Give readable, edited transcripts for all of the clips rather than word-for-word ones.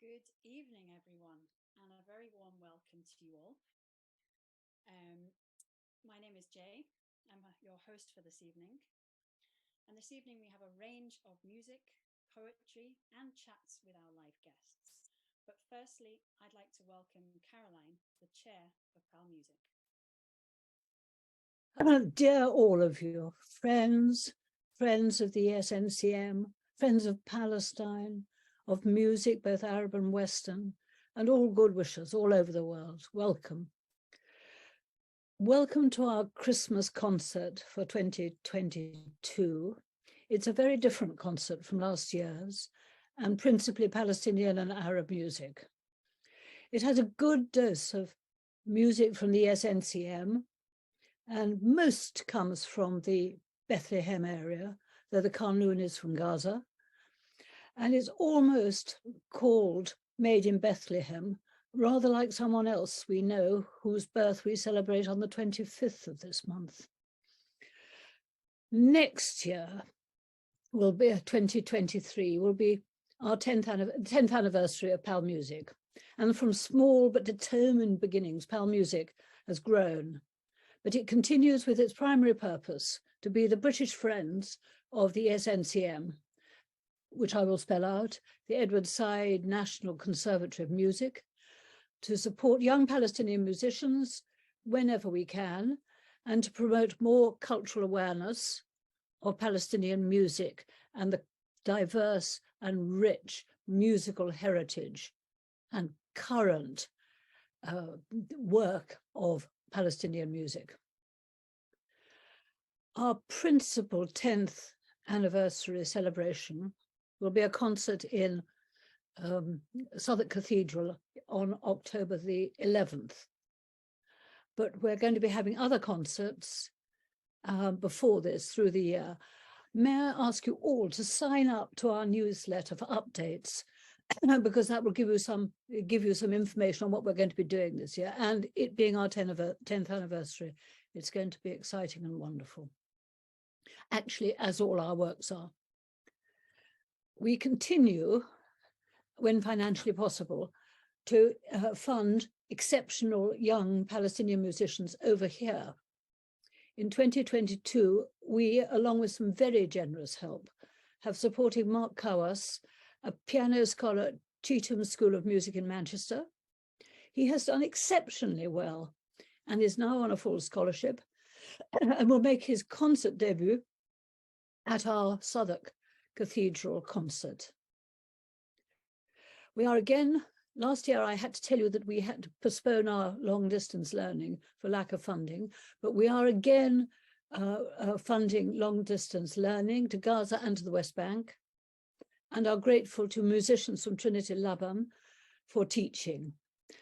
Good evening, everyone, and a very warm welcome to you all. My name is Jay. I'm your host for this evening. And this evening we have a range of music, poetry, and chats with our live guests. But firstly, I'd like to welcome Caroline, the chair of PalMusic. Dear all of you, friends of the SNCM, friends of Palestine, of music, both Arab and Western, and all good wishers all over the world, welcome. Welcome to our Christmas concert for 2022. It's a very different concert from last year's, and principally Palestinian and Arab music. It has a good dose of music from the SNCM, and most comes from the Bethlehem area, though the Qanun is from Gaza. And it's almost called Made in Bethlehem, rather like someone else we know whose birth we celebrate on the 25th of this month. Next year will be 2023, will be our 10th anniversary of PalMusic. And from small but determined beginnings, PalMusic has grown. But it continues with its primary purpose to be the British friends of the SNCM, which I will spell out, the Edward Said National Conservatory of Music, to support young Palestinian musicians whenever we can, and to promote more cultural awareness of Palestinian music and the diverse and rich musical heritage and current work of Palestinian music. Our principal 10th anniversary celebration will be a concert in Southwark Cathedral on October the 11th. But we're going to be having other concerts before this through the year. May I ask you all to sign up to our newsletter for updates, because that will give you some information on what we're going to be doing this year. And it being our 10th anniversary, it's going to be exciting and wonderful. Actually, as all our works are. We continue, when financially possible, to fund exceptional young Palestinian musicians over here. In 2022, we, along with some very generous help, have supported Mark Kawas, a piano scholar at Cheetham School of Music in Manchester. He has done exceptionally well and is now on a full scholarship and will make his concert debut at our Southwark Cathedral concert. We are again, last year I had to tell you that we had to postpone our long distance learning for lack of funding, but we are again funding long distance learning to Gaza and to the West Bank, and are grateful to musicians from Trinity Laban for teaching.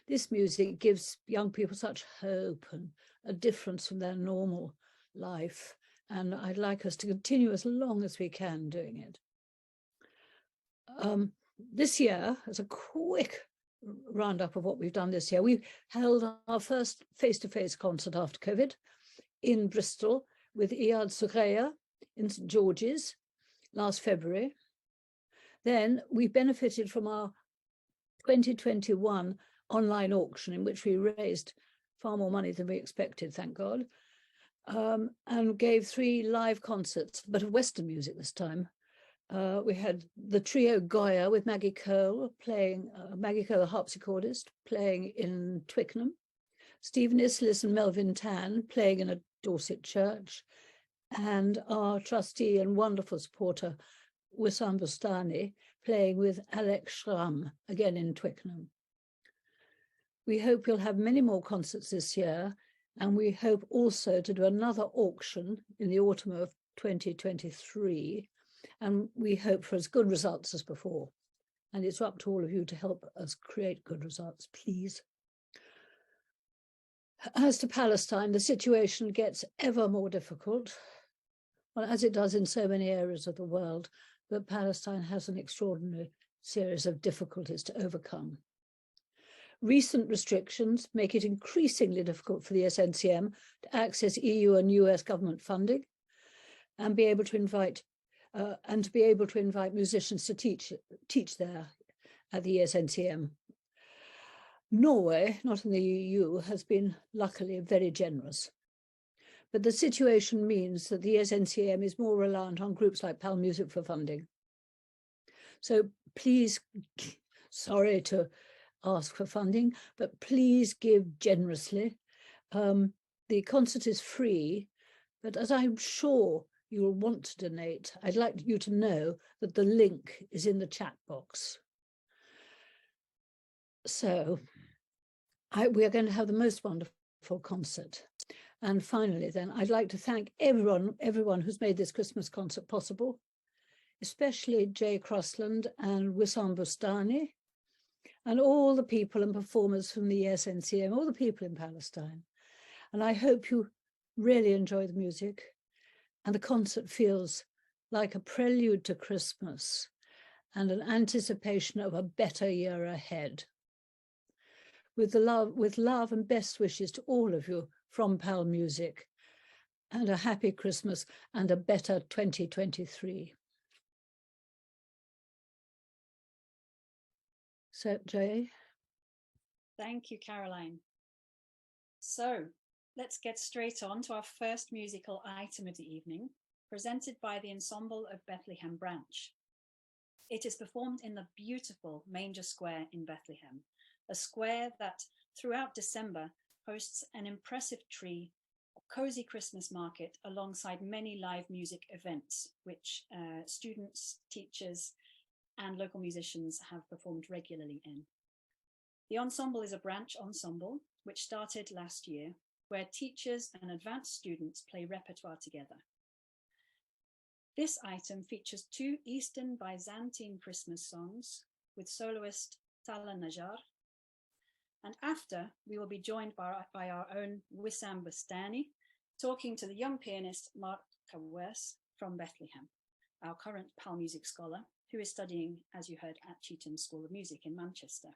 This music gives young people such hope and a difference from their normal life, and I'd like us to continue as long as we can doing it. This year, as a quick roundup of what we've done this year, we held our first face-to-face concert after COVID in Bristol with Iyad Sughaya in St George's last February. Then we benefited from our 2021 online auction, in which we raised far more money than we expected, thank God, and gave 3 live concerts, but of Western music this time. We had the trio Goya with Maggie Cole playing, Maggie Cole, a harpsichordist, playing in Twickenham, Stephen Islis and Melvin Tan playing in a Dorset church, and our trustee and wonderful supporter, Wissam Bustani, playing with Alex Schramm, again in Twickenham. We hope we'll have many more concerts this year, and we hope also to do another auction in the autumn of 2023, and we hope for as good results as before. And it's up to all of you to help us create good results, please. As to Palestine, the situation gets ever more difficult, well, as it does in so many areas of the world, but Palestine has an extraordinary series of difficulties to overcome. Recent restrictions make it increasingly difficult for the SNCM to access EU and US government funding and be able to invite musicians to teach there. at the ESNCM. Norway, not in the EU, has been luckily very generous. But the situation means that the ESNCM is more reliant on groups like PalMusic for funding. So please, sorry to ask for funding, but please give generously. The concert is free, but as I'm sure you will want to donate, I'd like you to know that the link is in the chat box. So we are going to have the most wonderful concert. And finally, then, I'd like to thank everyone who's made this Christmas concert possible, especially Jay Crossland and Wissam Bustani, and all the people and performers from the ESNCM, all the people in Palestine. And I hope you really enjoy the music, and the concert feels like a prelude to Christmas and an anticipation of a better year ahead. With love and best wishes to all of you from PalMusic, and a happy Christmas and a better 2023. So, Jay. Thank you, Caroline. So let's get straight on to our first musical item of the evening, presented by the Ensemble of Bethlehem Branch. It is performed in the beautiful Manger Square in Bethlehem, a square that throughout December hosts an impressive tree, a cozy Christmas market alongside many live music events, which students, teachers, and local musicians have performed regularly in. The ensemble is a branch ensemble, which started last year, where teachers and advanced students play repertoire together. This item features 2 Eastern Byzantine Christmas songs with soloist Tala Najar. And after, we will be joined by our own Wissam Bustani, talking to the young pianist Mark Kawes from Bethlehem, our current PalMusic scholar, who is studying, as you heard, at Cheetham School of Music in Manchester.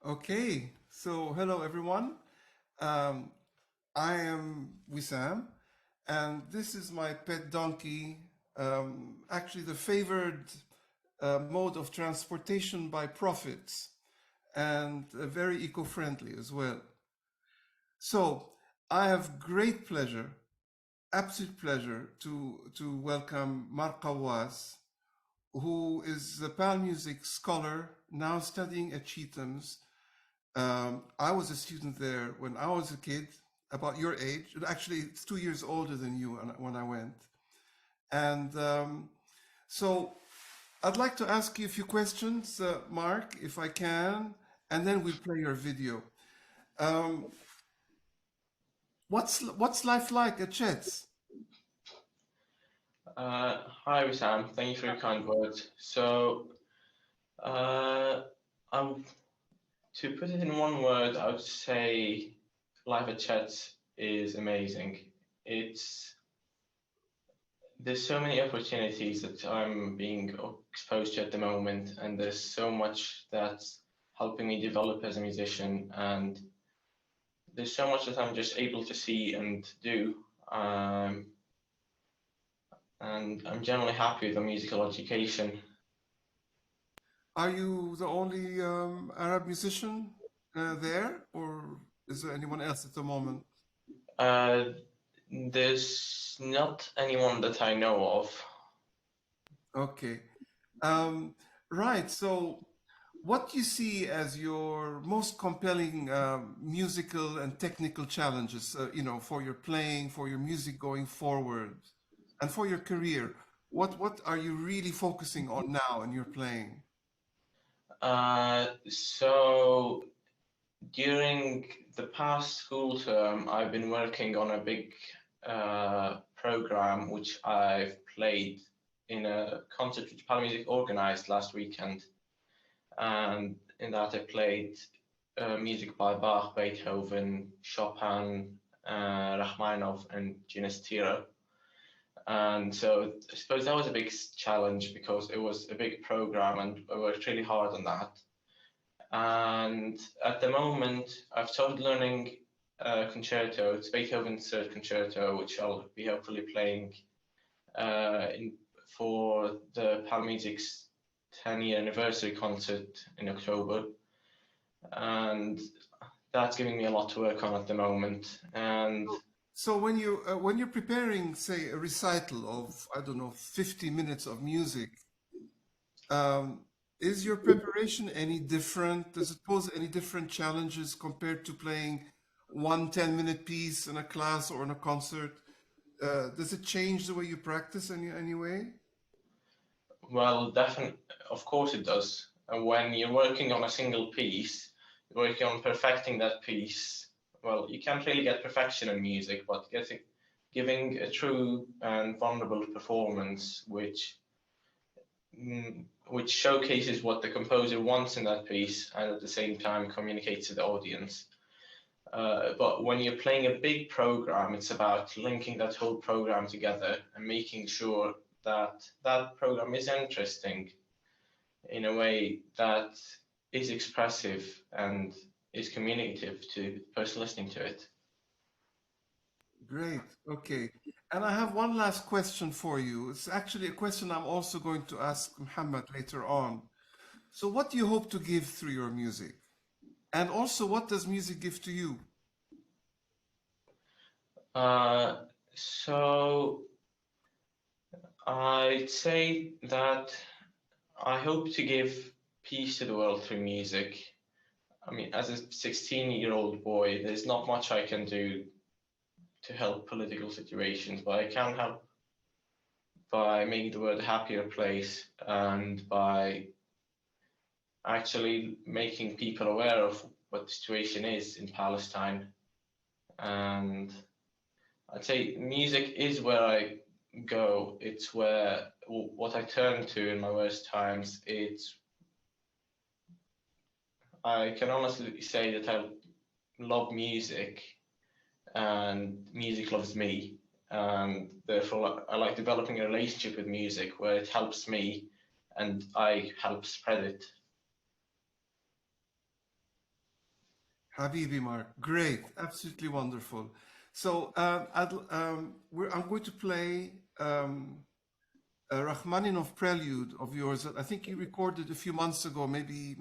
Okay, so hello everyone. Um, I am Wissam, and this is my pet donkey. Actually, the favored mode of transportation by profits, and very eco-friendly as well. So I have great pleasure, absolute pleasure, to welcome Mark Kawas, who is a PalMusic scholar now studying at Chetham's. I was a student there when I was a kid, about your age. Actually, it's 2 years older than you when I went. And so I'd like to ask you a few questions, Mark, if I can, and then we'll play your video. Um, what's life like at Chet's? Hi, Sam. Thank you for your kind words. So, I'm to put it in one word, I would say life at Chet's is amazing. There's so many opportunities that I'm being exposed to at the moment, and there's so much that's helping me develop as a musician, and there's so much that I'm just able to see and do. And I'm generally happy with the musical education. Are you the only Arab musician there, or is there anyone else at the moment? Uh, there's not anyone that I know of. Okay. Right. So, what do you see as your most compelling musical and technical challenges, for your playing, for your music going forward, and for your career? What are you really focusing on now in your playing? So during the past school term, I've been working on a big program which I've played in a concert which PalMusic organized last weekend. And in that I played music by Bach, Beethoven, Chopin, Rachmaninoff, and Ginastira. And so I suppose that was a big challenge because it was a big program and I worked really hard on that. And at the moment, I've started learning concerto. It's Beethoven's Third Concerto, which I'll be hopefully playing for the PalMusic's 10-year anniversary concert in October. And that's giving me a lot to work on at the moment. And So when you're preparing, say, a recital of, I don't know, 50 minutes of music, is your preparation any different? Does it pose any different challenges compared to playing one 10-minute piece in a class or in a concert? Does it change the way you practice in any way? well, definitely, of course it does. And when you're working on a single piece, you're working on perfecting that piece. Well, you can't really get perfection in music, but giving a true and vulnerable performance, which showcases what the composer wants in that piece, and at the same time communicates to the audience. But when you're playing a big program, it's about linking that whole program together and making sure that that program is interesting in a way that is expressive and is communicative to the person listening to it. Great. Okay. And I have one last question for you. It's actually a question I'm also going to ask Muhammad later on. So, what do you hope to give through your music? And also, what does music give to you? So I'd say that I hope to give peace to the world through music. I mean, as a 16-year-old boy, there's not much I can do to help political situations, but I can help by making the world a happier place and by actually making people aware of what the situation is in Palestine. And I'd say music is where I go. It's where what I turn to in my worst times. I can honestly say that I love music and music loves me. And therefore, I like developing a relationship with music where it helps me and I help spread it. Habibi, Mark. Great. Absolutely wonderful. So I'm going to play a Rachmaninoff prelude of yours that I think you recorded a few months ago, maybe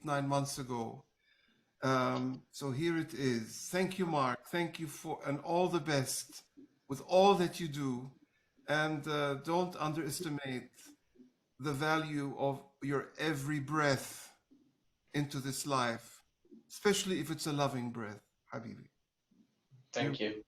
8-9 months ago. So here it is. Thank you, Mark. Thank you and all the best with all that you do. And don't underestimate the value of your every breath into this life, especially if it's a loving breath, Habibi. Thank you.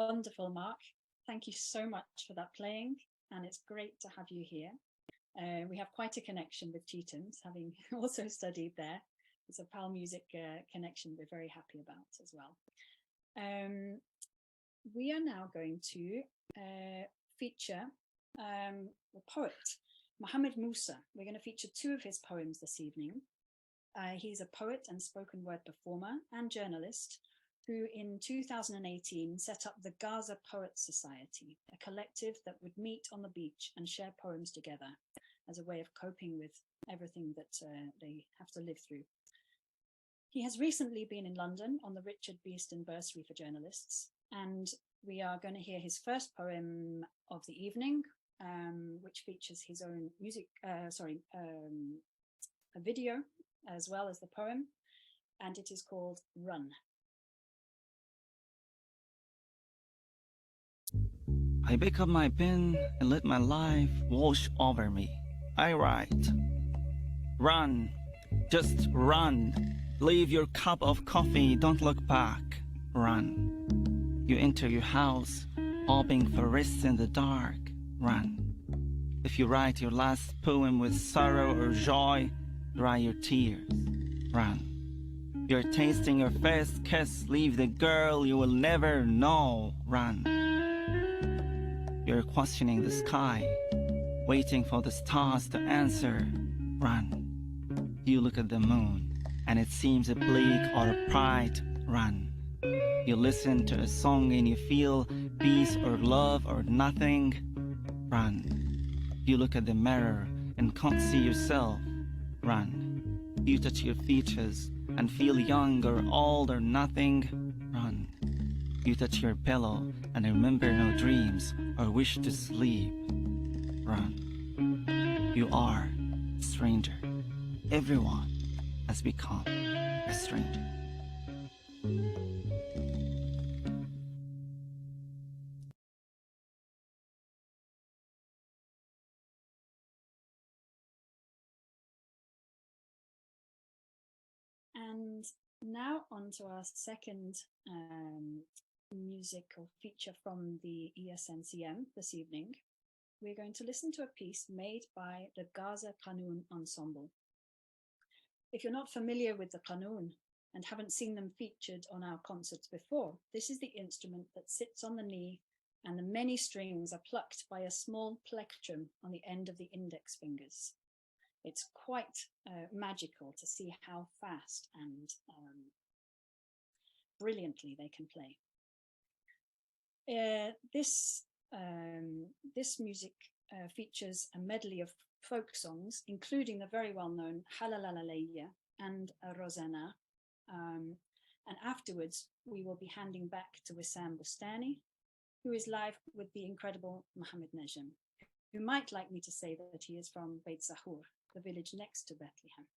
Wonderful, Mark. Thank you so much for that playing, and it's great to have you here. We have quite a connection with Teutons, having also studied there. It's a PalMusic connection we're very happy about as well. We are now going to feature the poet, Mohammed Musa. We're going to feature 2 of his poems this evening. He's a poet and spoken word performer and journalist who in 2018 set up the Gaza Poets Society, a collective that would meet on the beach and share poems together as a way of coping with everything that they have to live through. He has recently been in London on the Richard Beeston Bursary for Journalists, and we are going to hear his first poem of the evening, which features his own music, a video as well as the poem, and it is called Run. I pick up my pen and let my life wash over me. I write. Run, just run. Leave your cup of coffee, don't look back. Run. You enter your house, hoping for rest in the dark. Run. If you write your last poem with sorrow or joy, dry your tears. Run. You're tasting your first kiss, leave the girl you will never know. Run. You're questioning the sky, waiting for the stars to answer. Run. You look at the moon, and it seems a bleak or a bright. Run. You listen to a song and you feel peace or love or nothing. Run. You look at the mirror and can't see yourself. Run. You touch your features and feel young or old or nothing. Run. You touch your pillow and remember no dreams or wish to sleep. Run. You are a stranger. Everyone has become a stranger. And now on to our second musical feature from the ESNCM this evening. We're going to listen to a piece made by the Gaza Qanun Ensemble. If you're not familiar with the Qanun and haven't seen them featured on our concerts before, this is the instrument that sits on the knee and the many strings are plucked by a small plectrum on the end of the index fingers. It's quite magical to see how fast and brilliantly they can play. This music features a medley of folk songs, including the very well-known Halalalalayya and Rosanna. And afterwards, we will be handing back to Wissam Bustani, who is live with the incredible Mohammed Najm, who might like me to say that he is from Beit Zahur, the village next to Bethlehem.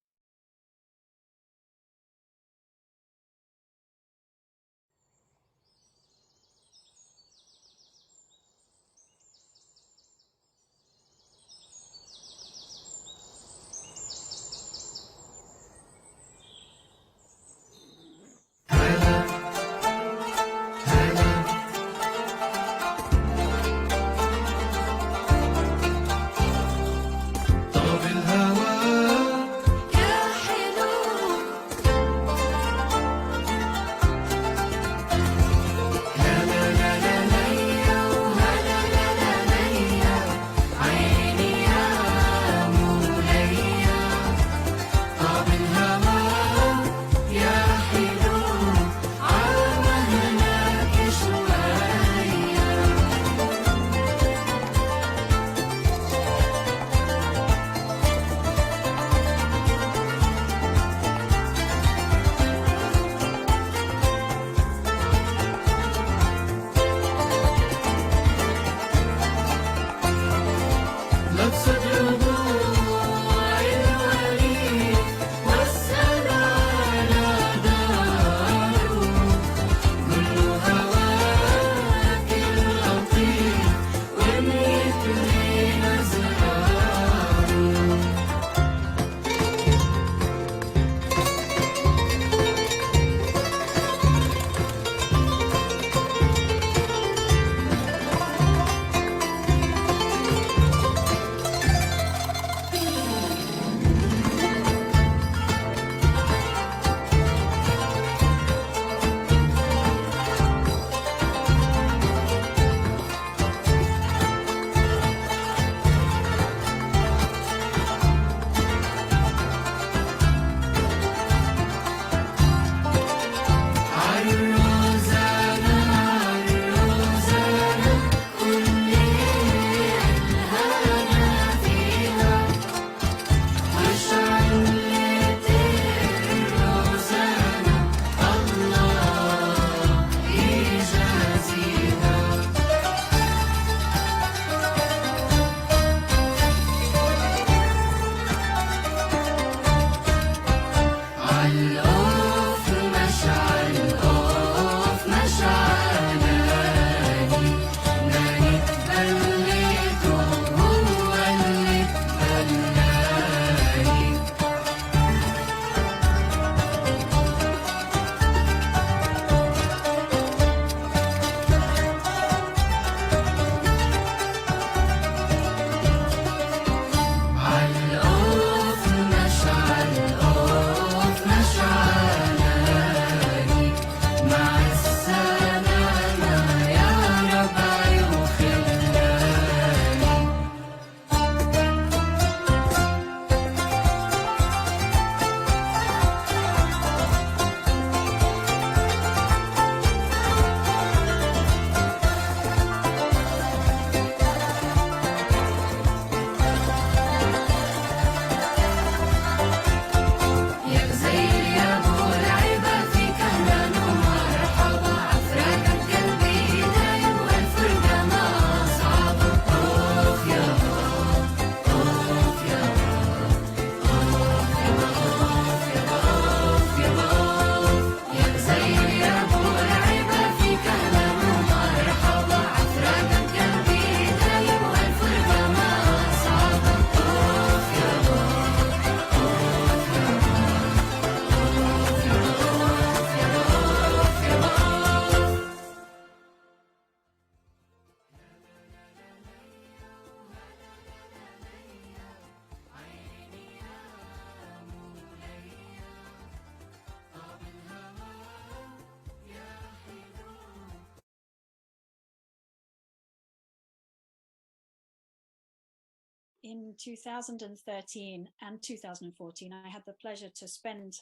in 2013 and 2014, I had the pleasure to spend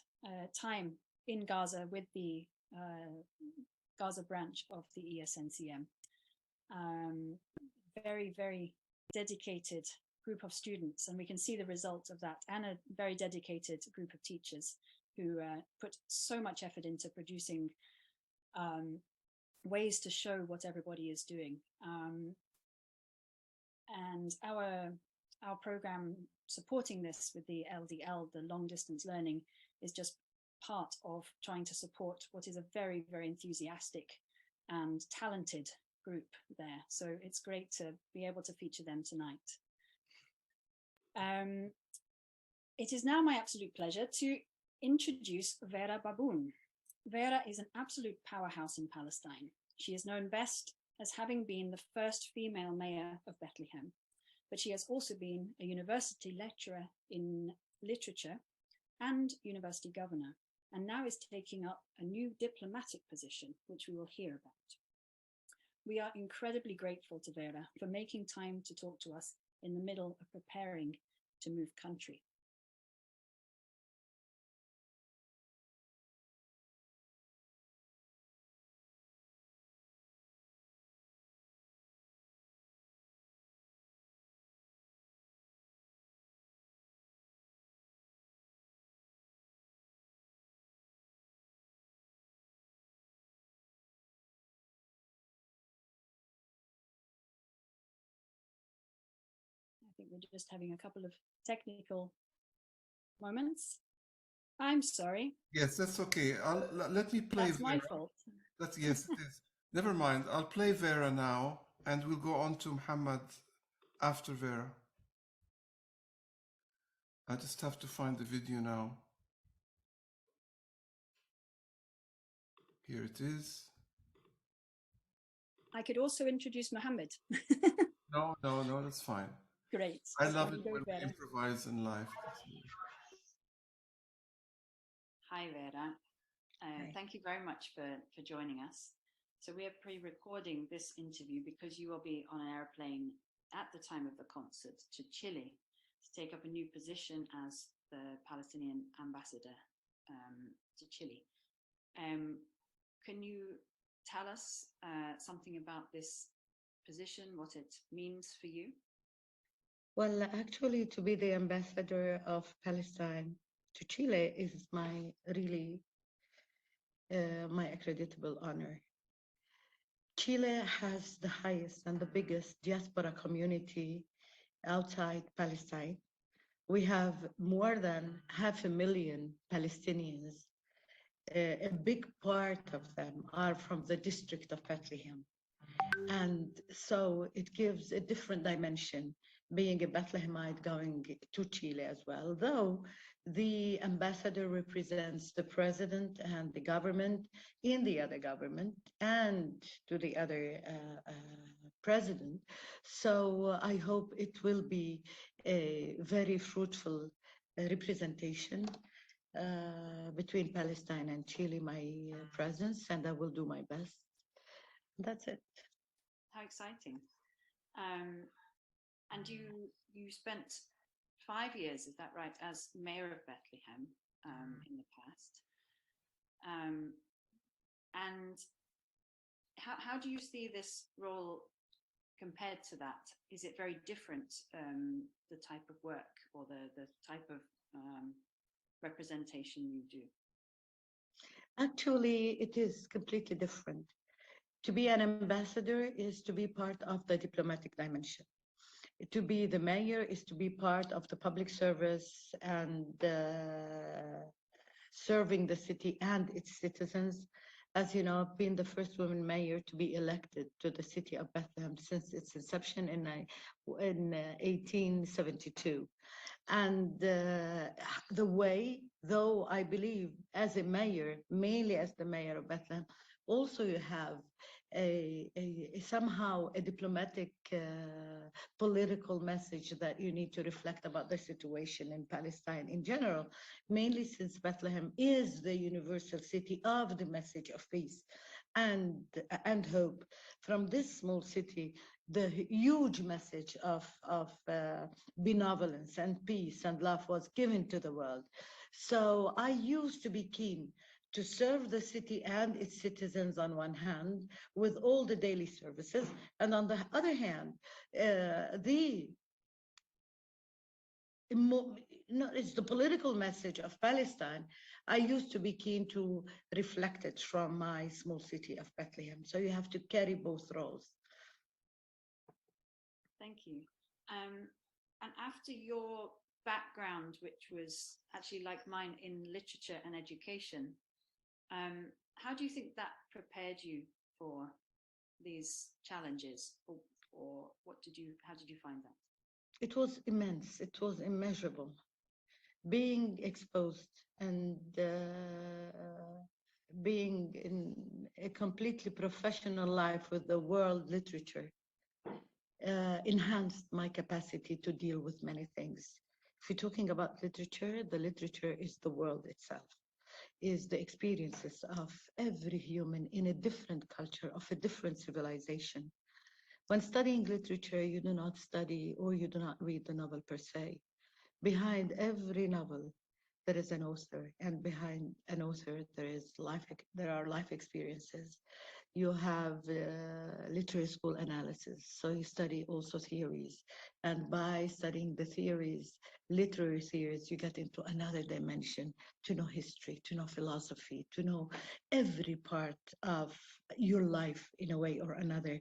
time in Gaza with the Gaza branch of the ESNCM. Very, very dedicated group of students, and we can see the result of that, and a very dedicated group of teachers who put so much effort into producing ways to show what everybody is doing. And our program supporting this with the LDL, the long distance learning, is just part of trying to support what is a very, very enthusiastic and talented group there. So it's great to be able to feature them tonight. It is now my absolute pleasure to introduce Vera Baboun. Vera is an absolute powerhouse in Palestine. She is known best as having been the first female mayor of Bethlehem, but she has also been a university lecturer in literature and university governor, and now is taking up a new diplomatic position, which we will hear about. We are incredibly grateful to Vera for making time to talk to us in the middle of preparing to move country. I think we're just having a couple of technical moments. I'm sorry. Yes, that's okay. Let me play That's Vera. my fault. Yes, it is. Never mind. I'll play Vera now, and we'll go on to Muhammad after Vera. I just have to find the video now. Here it is. I could also introduce Mohammed. No, that's fine. Great. I Okay, love it when we Vera. improvise in live. Hi, Vera. Thank you very much for joining us. So we are pre-recording this interview because you will be on an airplane at the time of the concert to Chile to take up a new position as the Palestinian ambassador to Chile. Can you tell us something about this position, what it means for you? Well, actually, to be the ambassador of Palestine to Chile is my accreditable honor. Chile has the highest and the biggest diaspora community outside Palestine. We have more than 500,000 Palestinians. A big part of them are from the district of Bethlehem. And so it gives a different dimension, being a Bethlehemite going to Chile as well, though the ambassador represents the president and the government in the other government and to the other president. So I hope it will be a very fruitful representation between Palestine and Chile, my presence, and I will do my best. That's it. How exciting. And you spent 5 years, is that right, as mayor of Bethlehem in the past. And how do you see this role compared to that? Is it very different, the type of work or the type of representation you do? Actually, it is completely different. To be an ambassador is to be part of the diplomatic dimension. To be the mayor is to be part of the public service and serving the city and its citizens. As you know, I've been the first woman mayor to be elected to the city of Bethlehem since its inception in 1872. And the way, though I believe as a mayor, mainly as the mayor of Bethlehem, also you have somehow a diplomatic political message that you need to reflect about the situation in Palestine in general, mainly since Bethlehem is the universal city of the message of peace. and hope. From this small city, the huge message of benevolence and peace and love was given to the world. So I used to be keen to serve the city and its citizens on one hand with all the daily services, and on the other hand, the no, it's the political message of Palestine. I used to be keen to reflect it from my small city of Bethlehem. So you have to carry both roles. Thank you. And after your background, which was actually like mine in literature and education, how do you think that prepared you for these challenges, or how did you find that? It was immense. It was immeasurable. Being exposed and being in a completely professional life with the world literature enhanced my capacity to deal with many things. If you're talking about literature, the literature is the world itself, is the experiences of every human in a different culture, of a different civilization. When studying literature, you do not study or you do not read the novel per se. Behind every novel, there is an author, and behind an author, there are life experiences. You have literary school analysis, so you study also theories, and by studying the theories, literary theories, you get into another dimension, to know history, to know philosophy, to know every part of your life in a way or another.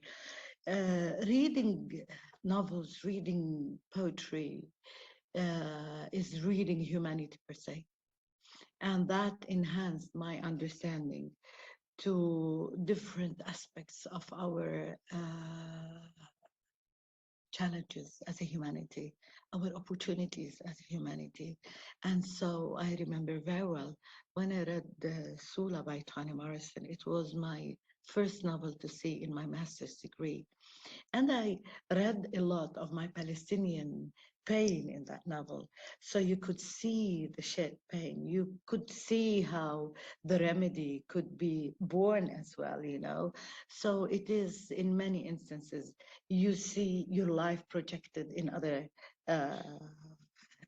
Reading novels, reading poetry, is reading humanity per se. And that enhanced my understanding to different aspects of our challenges as a humanity, our opportunities as a humanity. And so I remember very well when I read Sula by Toni Morrison. It was my first novel to see in my master's degree. And I read a lot of my Palestinian pain in that novel. So you could see the shared pain. You could see how the remedy could be born as well, you know. So it is, in many instances, you see your life projected in other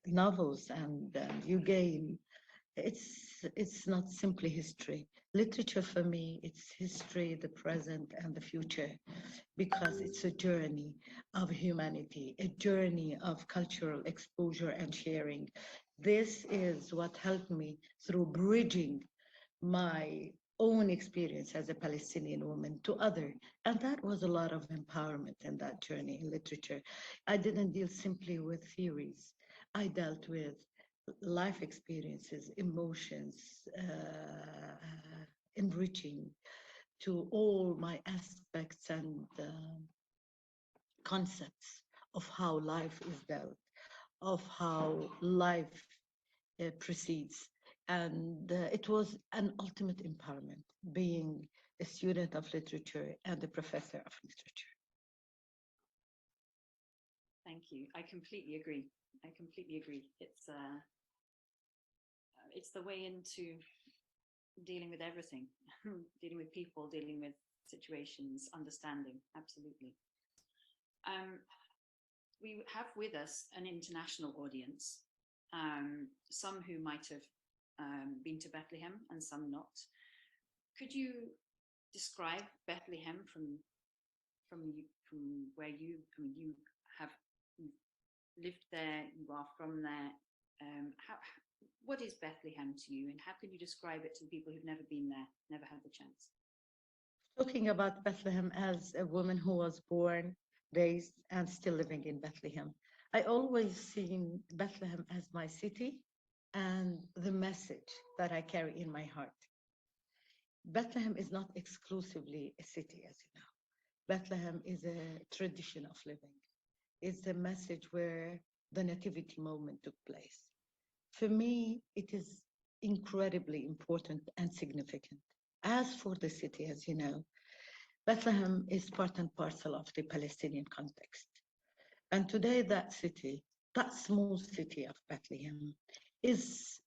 novels, and you gain. It's not simply history. Literature for me, it's history, the present, and the future, because it's a journey of humanity, a journey of cultural exposure and sharing. This is what helped me through bridging my own experience as a Palestinian woman to other. And that was a lot of empowerment in that journey in literature. I didn't deal simply with theories. I dealt with life experiences, emotions, enriching to all my aspects and concepts of how life is dealt, of how life proceeds. And it was an ultimate empowerment, being a student of literature and a professor of literature. Thank you. I completely agree. I completely agree. It's the way into dealing with everything, dealing with people, dealing with situations, understanding. Absolutely. We have with us an international audience, some who might have been to Bethlehem and some not. Could you describe Bethlehem from where you have lived there, you are from there? What is Bethlehem to you, and how can you describe it to people who've never been there, never had the chance? Talking about Bethlehem as a woman who was born, raised, and still living in Bethlehem, I always seen Bethlehem as my city and the message that I carry in my heart. Bethlehem is not exclusively a city, as you know. Bethlehem is a tradition of living. It's a message where the nativity moment took place. For me, it is incredibly important and significant. As for the city, as you know, Bethlehem is part and parcel of the Palestinian context. And today that city, that small city of Bethlehem, is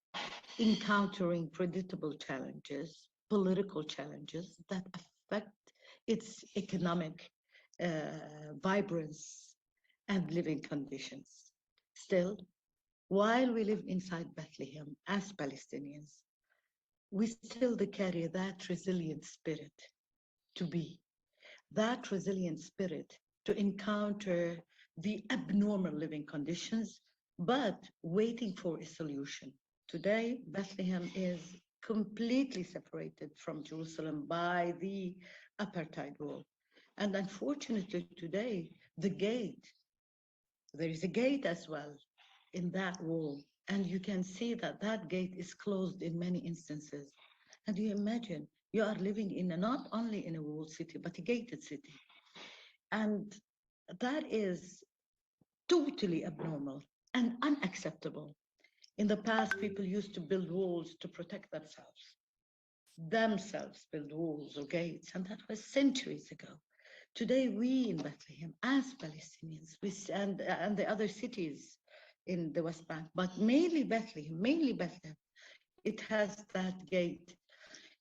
encountering predictable challenges, political challenges that fact, its economic vibrance and living conditions. Still, while we live inside Bethlehem as Palestinians, we still carry that resilient spirit to be, that resilient spirit to encounter the abnormal living conditions, but waiting for a solution. Today, Bethlehem is completely separated from Jerusalem by the apartheid wall. And unfortunately, today, there is a gate as well in that wall. And you can see that that gate is closed in many instances. And you imagine you are living in not only in a walled city, but a gated city. And that is totally abnormal and unacceptable. In the past, people used to build walls to protect themselves build walls or gates, and that was centuries ago. Today, we in Bethlehem, as Palestinians, and the other cities in the West Bank, but mainly Bethlehem, it has that gate,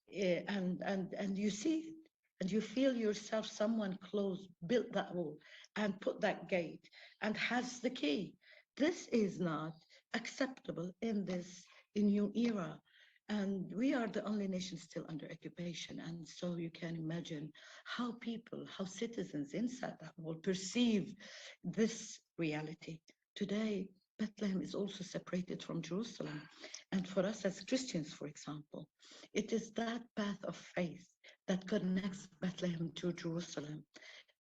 and you see it, and you feel yourself, someone close, built that wall, and put that gate, and has the key. This is not acceptable in this new era. And we are the only nation still under occupation. And so you can imagine how people, how citizens inside that wall perceive this reality. Today, Bethlehem is also separated from Jerusalem. And for us as Christians, for example, it is that path of faith that connects Bethlehem to Jerusalem,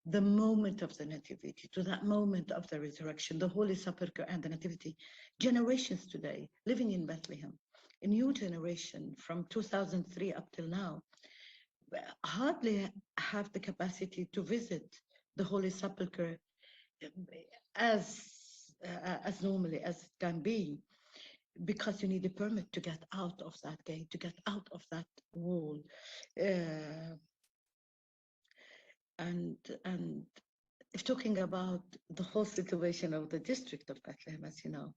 the moment of the Nativity, to that moment of the resurrection, the Holy Sepulchre and the Nativity. Generations today living in Bethlehem, a new generation from 2003 up till now, hardly have the capacity to visit the Holy Sepulchre as normally as it can be, because you need a permit to get out of that gate, to get out of that wall. And if talking about the whole situation of the district of Bethlehem, as you know,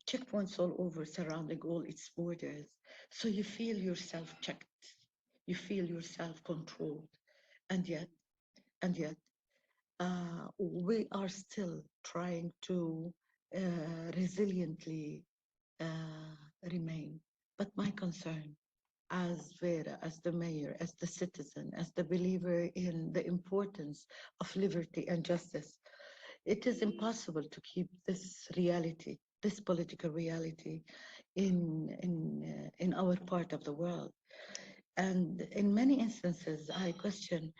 checkpoints all over surrounding all its borders. So you feel yourself checked, you feel yourself controlled. And yet, we are still trying to resiliently remain. But my concern as Vera, as the mayor, as the citizen, as the believer in the importance of liberty and justice, it is impossible to keep this reality, this political reality in our part of the world. And in many instances, I question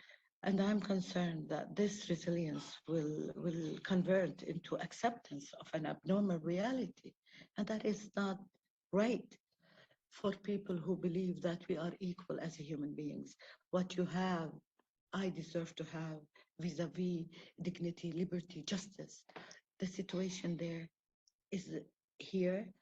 and I'm concerned that this resilience will convert into acceptance of an abnormal reality. And that is not right for people who believe that we are equal as human beings. What you have, I deserve to have, vis-a-vis dignity, liberty, justice. The situation there is here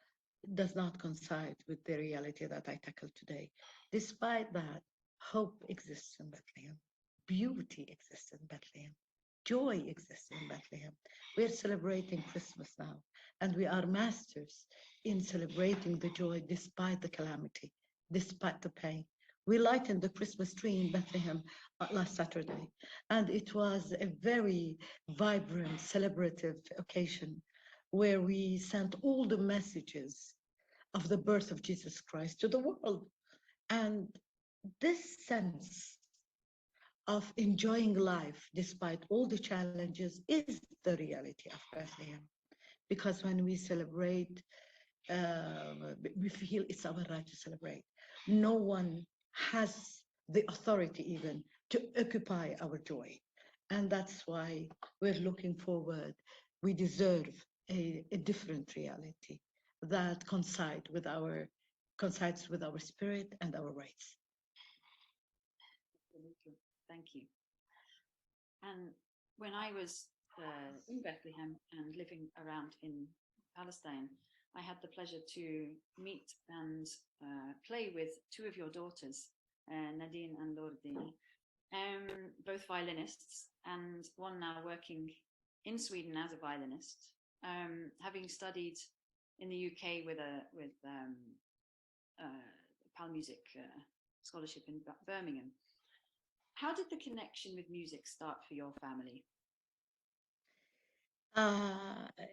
does not coincide with the reality that I tackle today. Despite that, hope exists in Bethlehem. Beauty exists in Bethlehem. Joy exists in Bethlehem. We're celebrating Christmas now, and we are masters in celebrating the joy despite the calamity, despite the pain. We lightened the Christmas tree in Bethlehem last Saturday, and it was a very vibrant, celebrative occasion where we sent all the messages of the birth of Jesus Christ to the world. And this sense of enjoying life despite all the challenges is the reality of Bethlehem. Because when we celebrate, we feel it's our right to celebrate. No one has the authority even to occupy our joy. And that's why we're looking forward. We deserve a different reality that coincides with our spirit and our rights. Thank you. And when I was in Bethlehem and living around in Palestine, I had the pleasure to meet and play with two of your daughters, Nadine and Lordi, both violinists, and one now working in Sweden as a violinist, having studied in the UK with PalMusic scholarship in Birmingham. How did the connection with music start for your family?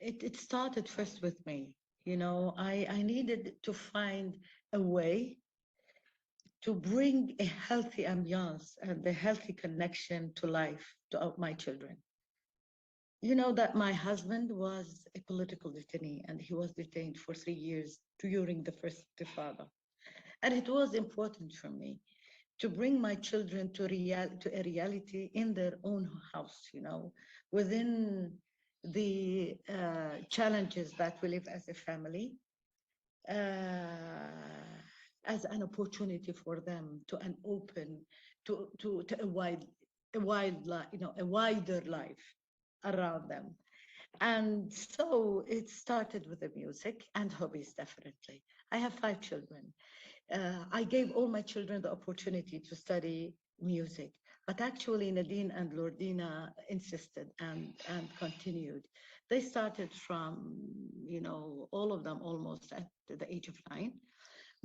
It started first with me. You know, I needed to find a way to bring a healthy ambiance and a healthy connection to life to my children. You know that my husband was a political detainee and he was detained for 3 years during the first Intifada. And it was important for me to bring my children to a reality in their own house, you know, within the challenges that we live as a family, as an opportunity for them to an open, to a wide life, you know, a wider life around them. And so it started with the music and hobbies, definitely. I have 5 children. I gave all my children the opportunity to study music, but actually Nadine and Lordina insisted and continued. They started from, you know, all of them almost at the age of 9.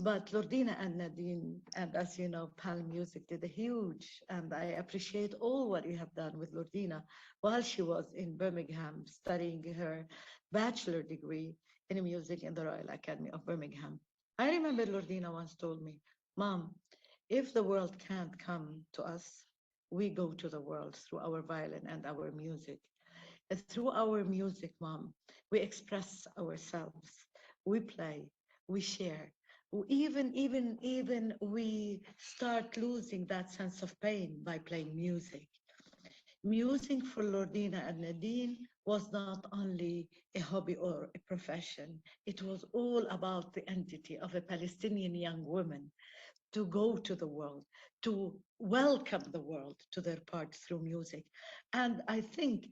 But Lordina and Nadine, and as you know, PalMusic did a huge, and I appreciate all what you have done with Lordina while she was in Birmingham studying her bachelor degree in music in the Royal Academy of Birmingham. I remember Lordina once told me, Mom, if the world can't come to us, we go to the world through our violin and our music. And through our music, Mom, we express ourselves, we play, we share. Even we start losing that sense of pain by playing music. Music for Lordina and Nadine was not only a hobby or a profession, it was all about the entity of a Palestinian young woman to go to the world, to welcome the world to their part through music. And I think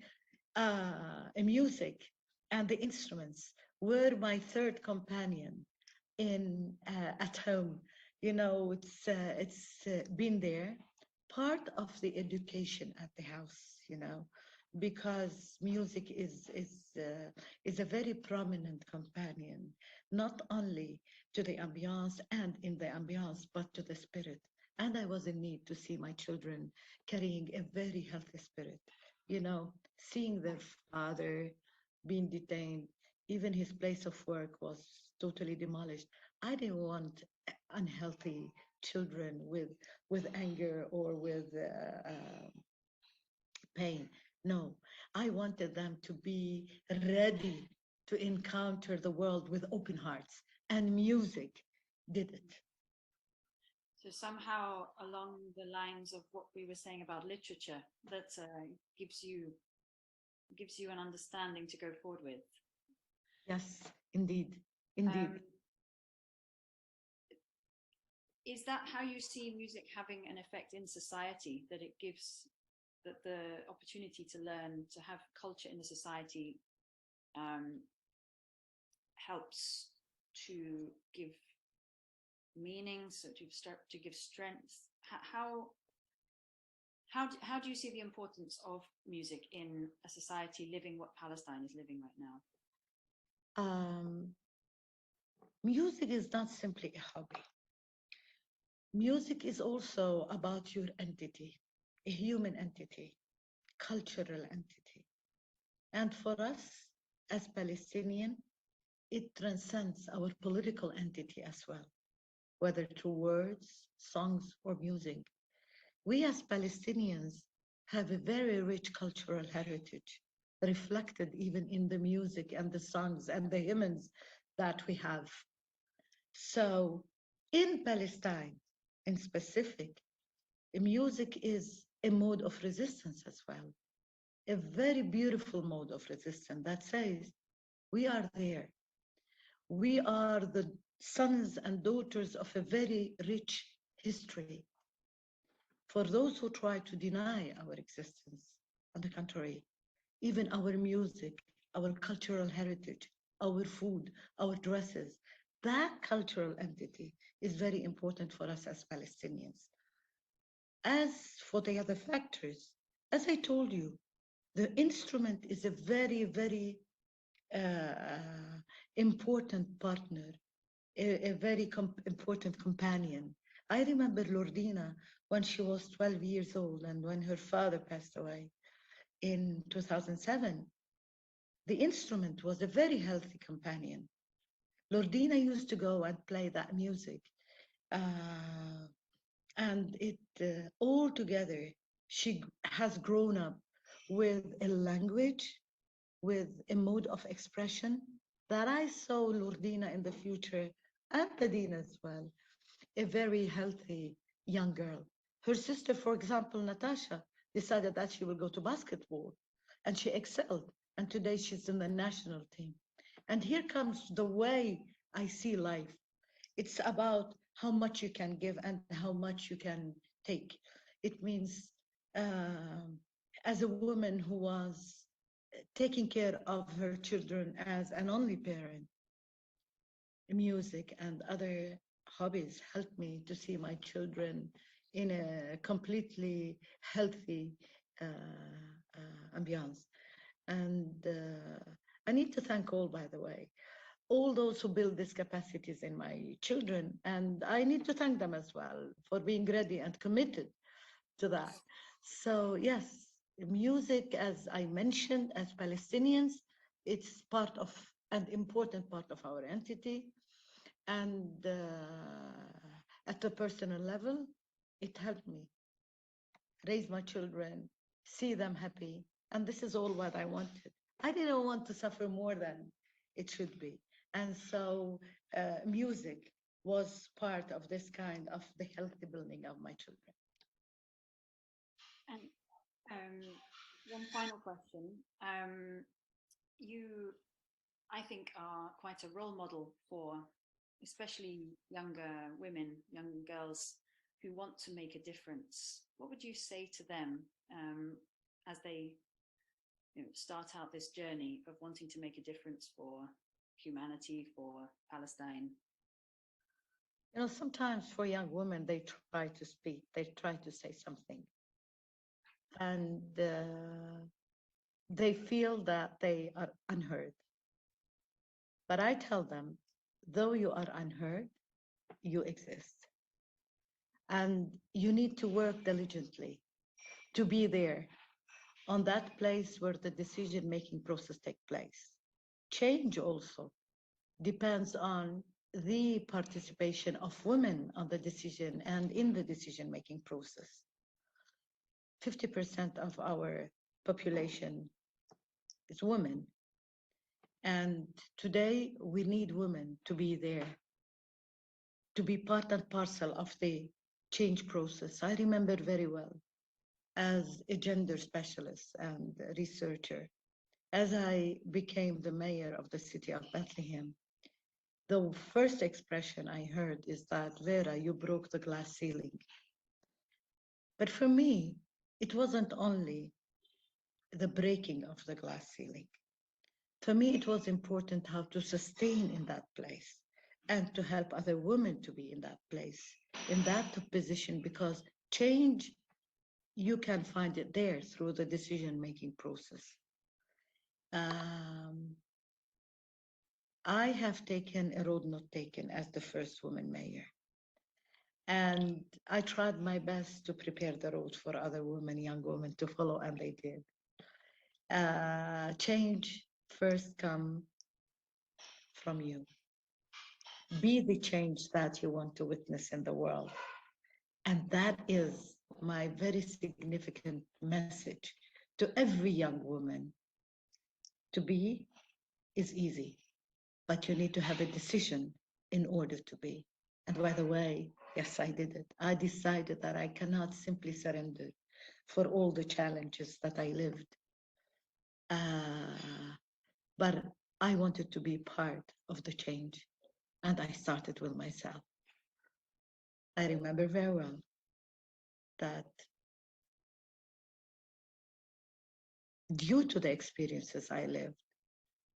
music and the instruments were my third companion in at home. You know, it's been there, part of the education at the house. You know, because music is a very prominent companion, not only to the ambiance and in the ambiance, but to the spirit. And I was in need to see my children carrying a very healthy spirit. You know, seeing their father being detained, even his place of work was totally demolished. I didn't want unhealthy children with anger or with pain. No, I wanted them to be ready to encounter the world with open hearts, and music did it. So somehow along the lines of what we were saying about literature, that gives you an understanding to go forward with. Yes, indeed, indeed. Is that how you see music having an effect in society, that it gives that the opportunity to learn, to have culture in the society helps to give meaning, so to give strength? How do you see the importance of music in a society living what Palestine is living right now? Music is not simply a hobby. Music is also about your entity, a human entity, cultural entity. And for us as Palestinian, it transcends our political entity as well, whether through words, songs, or music. We as Palestinians have a very rich cultural heritage, reflected even in the music and the songs and the hymns that we have. So in Palestine, in specific, music is a mode of resistance as well, a very beautiful mode of resistance that says, we are there. We are the sons and daughters of a very rich history. For those who try to deny our existence, on the contrary, even our music, our cultural heritage, our food, our dresses, that cultural entity is very important for us as Palestinians. As for the other factors, as I told you, the instrument is a very, very important partner, a very important companion. I remember Lordina when she was 12 years old and when her father passed away in 2007. The instrument was a very healthy companion. Lordina used to go and play that music. And it all together, she has grown up with a language, with a mode of expression that I saw Lordina in the future, and Nadine as well, a very healthy young girl. Her sister, for example, Natasha, decided that she will go to basketball, and she excelled. And today she's in the national team. And here comes the way I see life. It's about how much you can give and how much you can take. It means as a woman who was taking care of her children as an only parent, music and other hobbies helped me to see my children in a completely healthy ambiance. And I need to thank all, by the way, all those who build these capacities in my children. And I need to thank them as well for being ready and committed to that. So yes, music, as I mentioned, as Palestinians, it's part of an important part of our entity. And at a personal level, it helped me raise my children, see them happy. And this is all what I wanted. I didn't want to suffer more than it should be. And so music was part of this kind of the healthy building of my children. And one final question. You, I think, are quite a role model for especially younger women, young girls who want to make a difference. What would you say to them as they start out this journey of wanting to make a difference for humanity, for Palestine? You know, sometimes for young women, they try to speak, they try to say something. And they feel that they are unheard. But I tell them, though you are unheard, you exist. And you need to work diligently to be there on that place where the decision-making process takes place. Change also depends on the participation of women on the decision and in the decision-making process. 50% of our population is women. And today we need women to be there, to be part and parcel of the change process. I remember very well, as a gender specialist and researcher, as I became the mayor of the city of Bethlehem, the first expression I heard is that, Vera, you broke the glass ceiling. But for me, it wasn't only the breaking of the glass ceiling. For me, it was important how to sustain in that place and to help other women to be in that place, in that position, because change, you can find it there through the decision-making process. I have taken a road not taken as the first woman mayor. And I tried my best to prepare the road for other women, young women to follow, and they did. Change first come from you. Be the change that you want to witness in the world. And that is my very significant message to every young woman. To be is easy, but you need to have a decision in order to be. And by the way, yes, I did it. I decided that I cannot simply surrender for all the challenges that I lived. But I wanted to be part of the change. And I started with myself. I remember very well that due to the experiences I lived,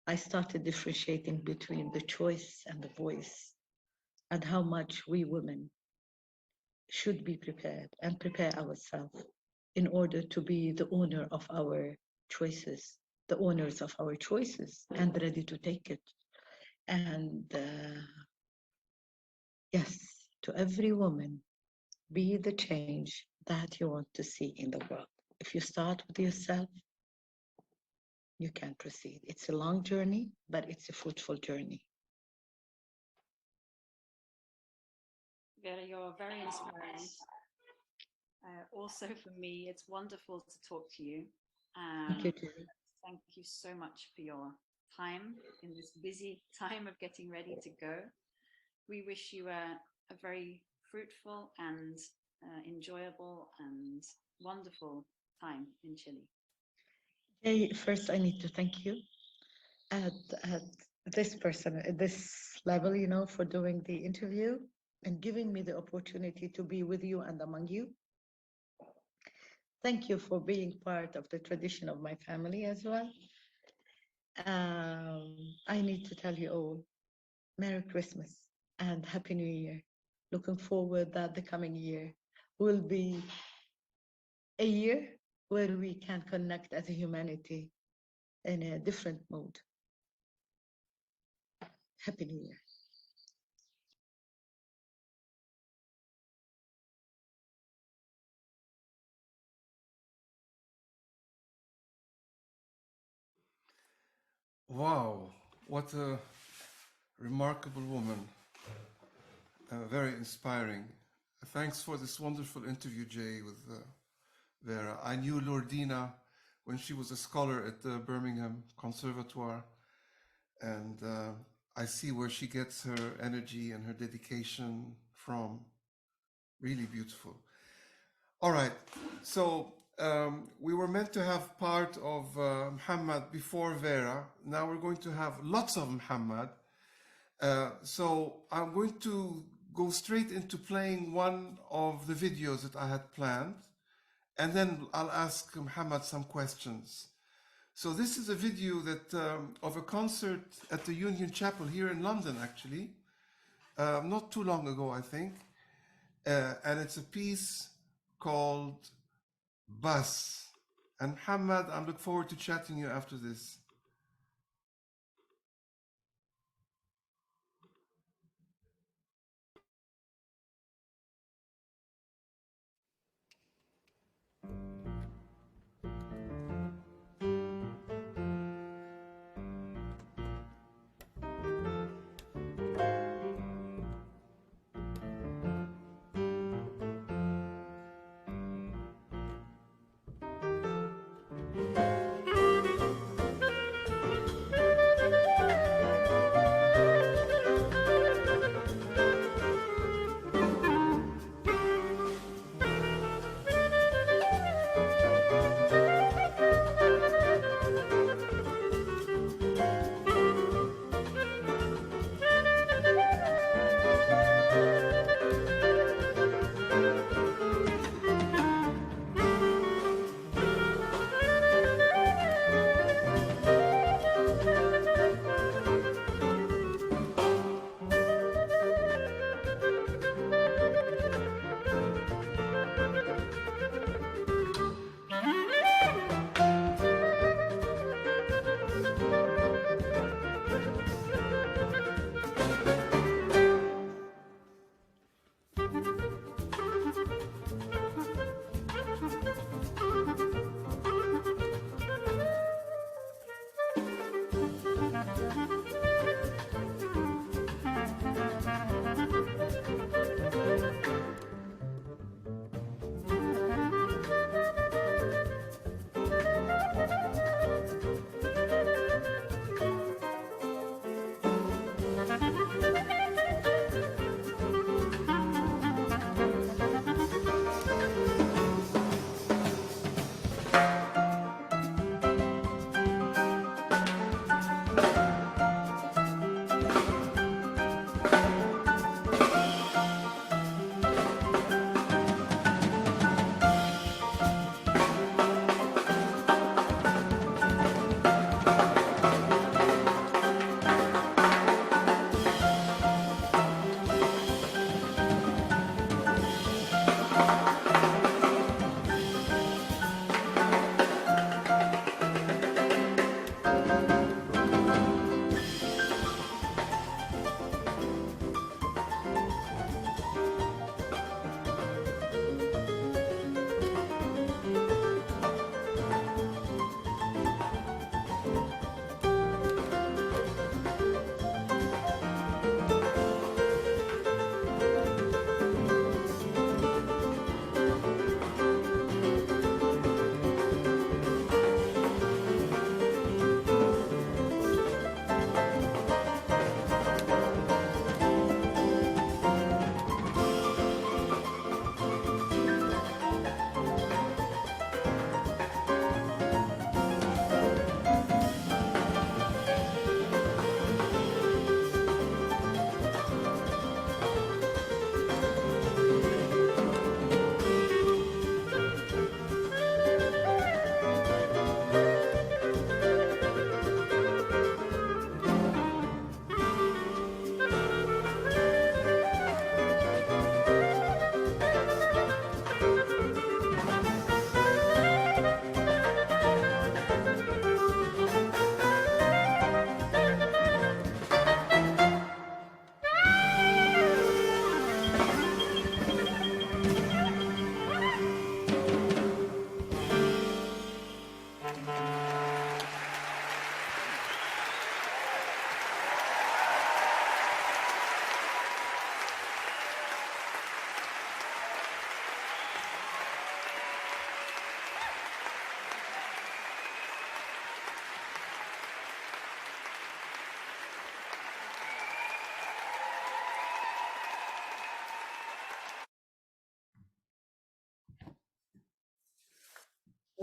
I started differentiating between the choice and the voice, and how much we women should be prepared and prepare ourselves in order to be the owner of our choices, the owners of our choices, and ready to take it. And yes, to every woman, be the change that you want to see in the world. If you start with yourself, you can proceed. It's a long journey, but it's a fruitful journey. Vera, you're very inspiring. Also, for me, it's wonderful to talk to you. Thank you, Julie. Thank you so much for your time in this busy time of getting ready to go. We wish you a very fruitful and enjoyable and wonderful time in Chile. Hey, first I need to thank you at this person, at this level, you know, for doing the interview and giving me the opportunity to be with you and among you. Thank you for being part of the tradition of my family as well. I need to tell you all, Merry Christmas and Happy New Year. Looking forward that the coming year will be a year where we can connect as a humanity in a different mode. Happy New Year. Wow, what a remarkable woman. Very inspiring. Thanks for this wonderful interview, Jay, with Vera. I knew Lourdina when she was a scholar at the Birmingham Conservatoire, and I see where she gets her energy and her dedication from. Really beautiful. All right, so we were meant to have part of Muhammad before Vera. Now we're going to have lots of Muhammad. So I'm going to go straight into playing one of the videos that I had planned, and then I'll ask Muhammad some questions. So this is a video that of a concert at the Union Chapel here in London, actually, not too long ago, I think. And it's a piece called Bus. And Muhammad, I look forward to chatting you after this.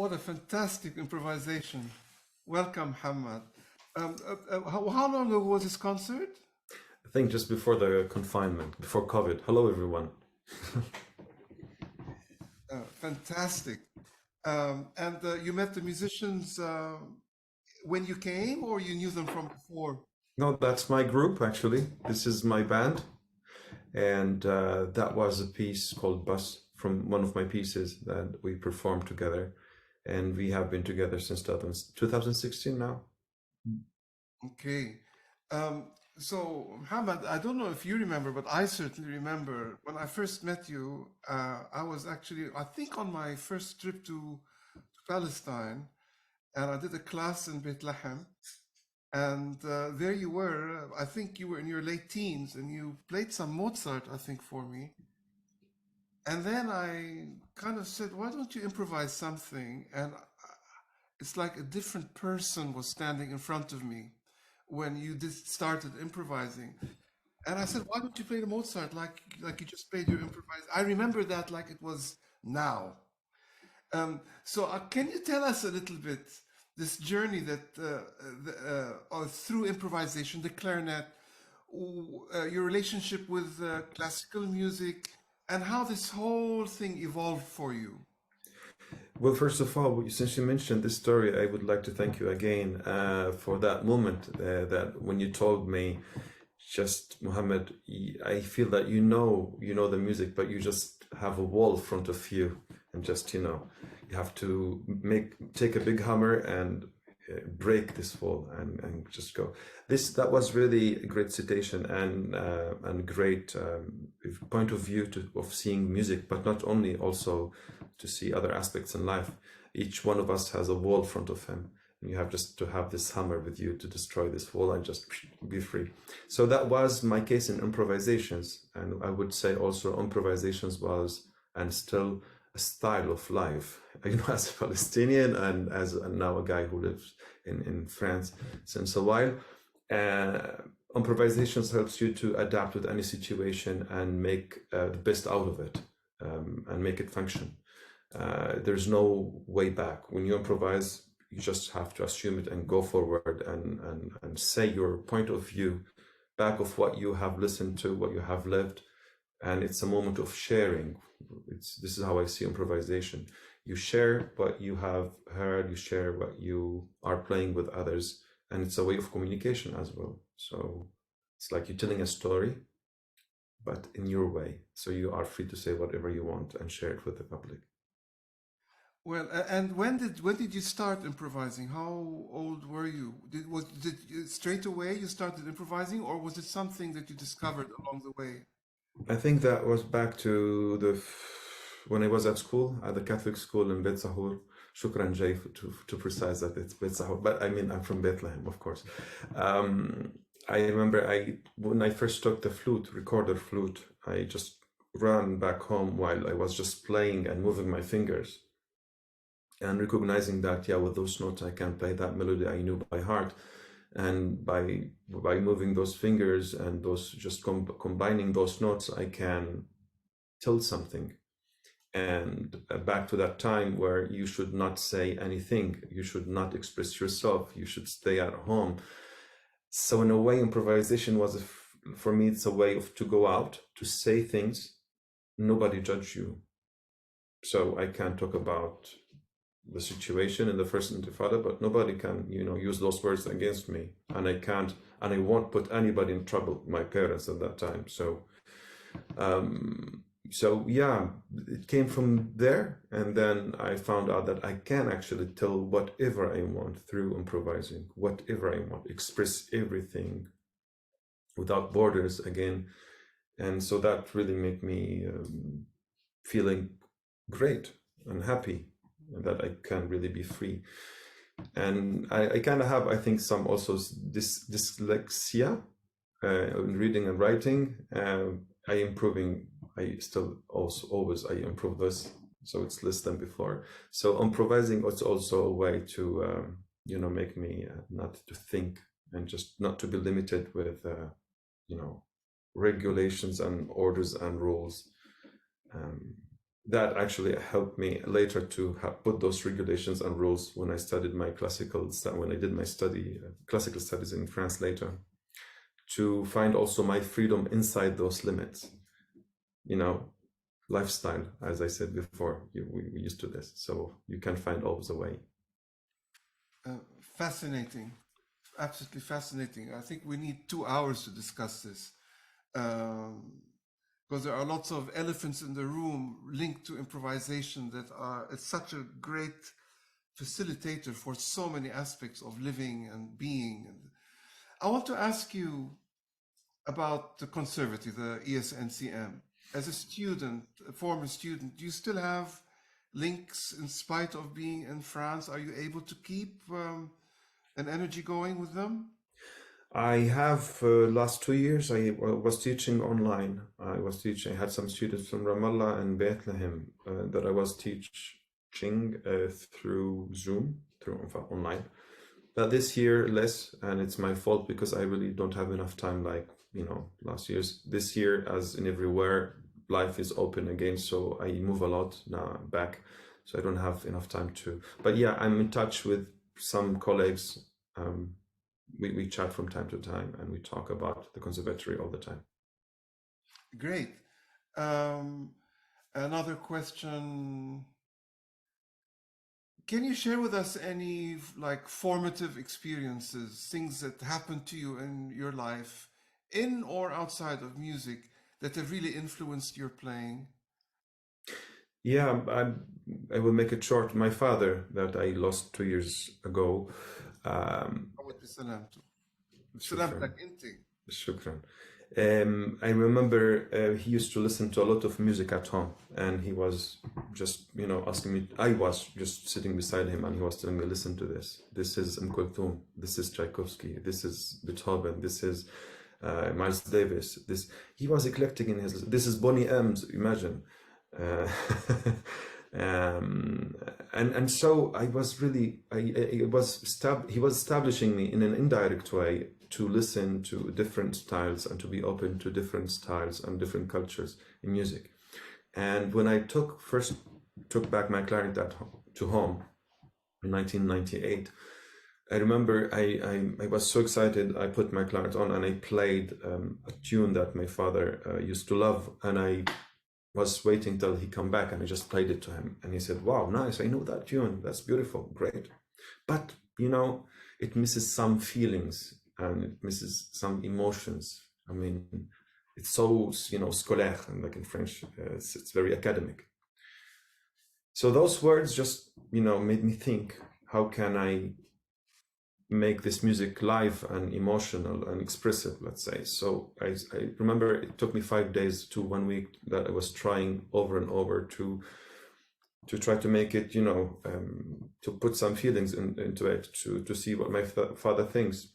what a fantastic improvisation. Welcome, Hamad. How long ago was this concert? I think just before the confinement, before COVID. Hello, everyone. Fantastic. And you met the musicians when you came, or you knew them from before? No, that's my group, actually. This is my band. And that was a piece called Bus from one of my pieces that we performed together. And we have been together since 2016 now. Okay. So, Muhammad, I don't know if you remember, but I certainly remember when I first met you. I was actually, I think, on my first trip to Palestine, and I did a class in Bethlehem. And there you were. I think you were in your late teens, and you played some Mozart, I think, for me. And then I kind of said, why don't you improvise something? And it's like a different person was standing in front of me when you started improvising. And I said, why don't you play the Mozart like you just played your improvised? I remember that like it was now. So can you tell us a little bit this journey that through improvisation, the clarinet, your relationship with classical music, and how this whole thing evolved for you? Well, first of all, since you mentioned this story, I would like to thank you again for that moment that when you told me, just Mohammed, I feel that you know the music, but you just have a wall in front of you, and just you have to take a big hammer and break this wall and just go. That was really a great citation and great point of view of seeing music, but not only, also to see other aspects in life. Each one of us has a wall in front of him, and you have just to have this hammer with you to destroy this wall and just be free. So that was my case in improvisations, and I would say also improvisations was and still a style of life, as a Palestinian and now a guy who lives in France since a while. Improvisations helps you to adapt with any situation and make the best out of it, and make it function. There's no way back. When you improvise, you just have to assume it and go forward and say your point of view back of what you have listened to, what you have lived. And it's a moment of sharing. This is how I see improvisation. You share what you have heard, you share what you are playing with others, and it's a way of communication as well. So it's like you're telling a story, but in your way. So you are free to say whatever you want and share it with the public. Well, and when did you start improvising? How old were you? Did you straight away you started improvising, or was it something that you discovered along the way? I think that was back to when I was at school, at the Catholic school in Bet Sahur. Shukran Jay to precise that it's Bet Sahur, but I mean I'm from Bethlehem, of course. I remember when I first took the recorder flute, I just ran back home while I was just playing and moving my fingers and recognizing that, with those notes I can play that melody I knew by heart. And by moving those fingers and those just combining those notes, I can tell something. And back to that time where you should not say anything, you should not express yourself, you should stay at home. So in a way, improvisation was, for me, it's a way to go out, to say things, nobody judge you. So I can talk about the situation in the first intifada, but nobody can, use those words against me, and I won't put anybody in trouble, my parents at that time. So it came from there, and then I found out that I can actually tell whatever I want through improvising, whatever I want, express everything without borders again. And so that really made me feeling great and happy that I can really be free. And I kind of have, I think, some also dyslexia in reading and writing. I still also always improve this, so it's less than before. So improvising is also a way to make me not to think and just not to be limited with regulations and orders and rules. that actually helped me later to put those regulations and rules when I studied my when I did my classical studies in France later, to find also my freedom inside those limits. You know, lifestyle, as I said before, we used to this, so you can find always a way. Fascinating, absolutely fascinating. I think we need 2 hours to discuss this, because there are lots of elephants in the room linked to improvisation that it's such a great facilitator for so many aspects of living and being. And I want to ask you about the conservative, the ESNCM. As a student, a former student, do you still have links in spite of being in France? Are you able to keep an energy going with them? I have last 2 years I was teaching online. I had some students from Ramallah and Bethlehem that I was teaching through Zoom, through online. But this year less, and it's my fault because I really don't have enough time like, you know, last year's. This year, as in everywhere, life is open again, so I move a lot now back, so I don't have enough time to. But yeah, I'm in touch with some colleagues. We chat from time to time, and we talk about the conservatory all the time. Great. Another question. Can you share with us any like formative experiences, things that happened to you in your life, in or outside of music, that have really influenced your playing? Yeah, I will make it short. My father, that I lost 2 years ago. Shukran. I remember he used to listen to a lot of music at home, and he was just, you know, asking me. I was just sitting beside him, and he was telling me, "Listen to this. This is Kulthum. This is Tchaikovsky. This is Beethoven. This is Miles Davis. This." He was eclectic in his. This is Bonnie M's. Imagine. And so I was really. He was establishing me in an indirect way to listen to different styles and to be open to different styles and different cultures in music. And when I first took back my clarinet to home in 1998, I remember I was so excited. I put my clarinet on and I played a tune that my father used to love, and I was waiting till he come back, and I just played it to him, and he said, "Wow, nice, I know that tune, that's beautiful, great." But, you know, it misses some feelings and it misses some emotions. I mean, it's so, you know, scolaire, and like in French, it's very academic. So those words just, you know, made me think, how can I make this music live and emotional and expressive, let's say. So I remember it took me 5 days to 1 week that I was trying over and over to try to make it, you know, to put some feelings into it, to see what my father thinks.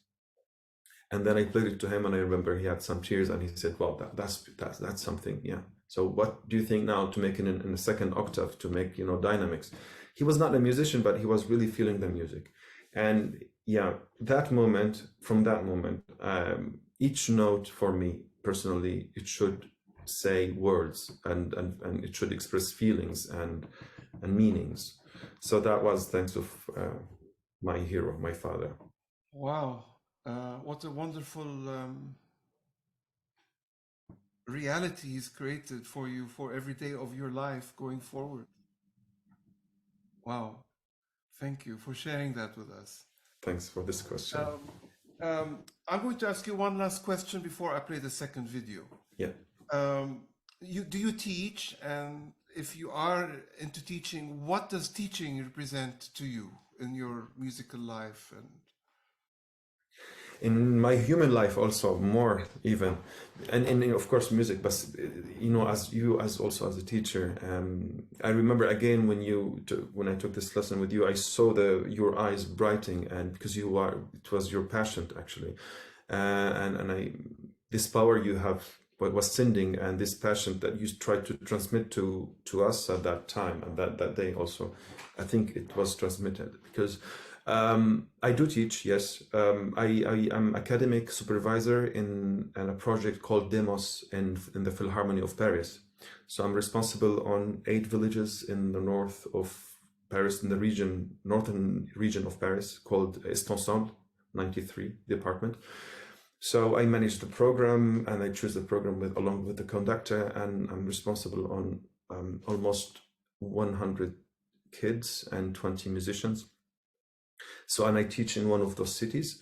And then I played it to him, and I remember he had some tears, and he said, "Well, that's something, yeah. So what do you think now to make it in a second octave, to make, you know, dynamics?" He was not a musician, but he was really feeling the music. And yeah, from that moment, each note for me personally, it should say words and it should express feelings and meanings. So that was thanks to my hero, my father. Wow. What a wonderful reality he's created for you for every day of your life going forward. Wow. Thank you for sharing that with us. Thanks for this question. I'm going to ask you one last question before I play the second video. Yeah. Do you teach? And if you are into teaching, what does teaching represent to you in your musical life? And in my human life also, more even, and of course music, but you know, as also as a teacher, I remember again when I took this lesson with you, I saw your eyes brightening, and because it was your passion actually, and this power you have was sending, and this passion that you tried to transmit to us at that time and that day also, I think it was transmitted because I do teach, yes. I'm academic supervisor in a project called Demos in the Philharmonic of Paris. So I'm responsible on 8 villages in the north of Paris, in the northern region of Paris, called Est Ensemble 93 department. So I manage the program and I choose the program along with the conductor, and I'm responsible on almost 100 kids and 20 musicians. So, and I teach in one of those cities.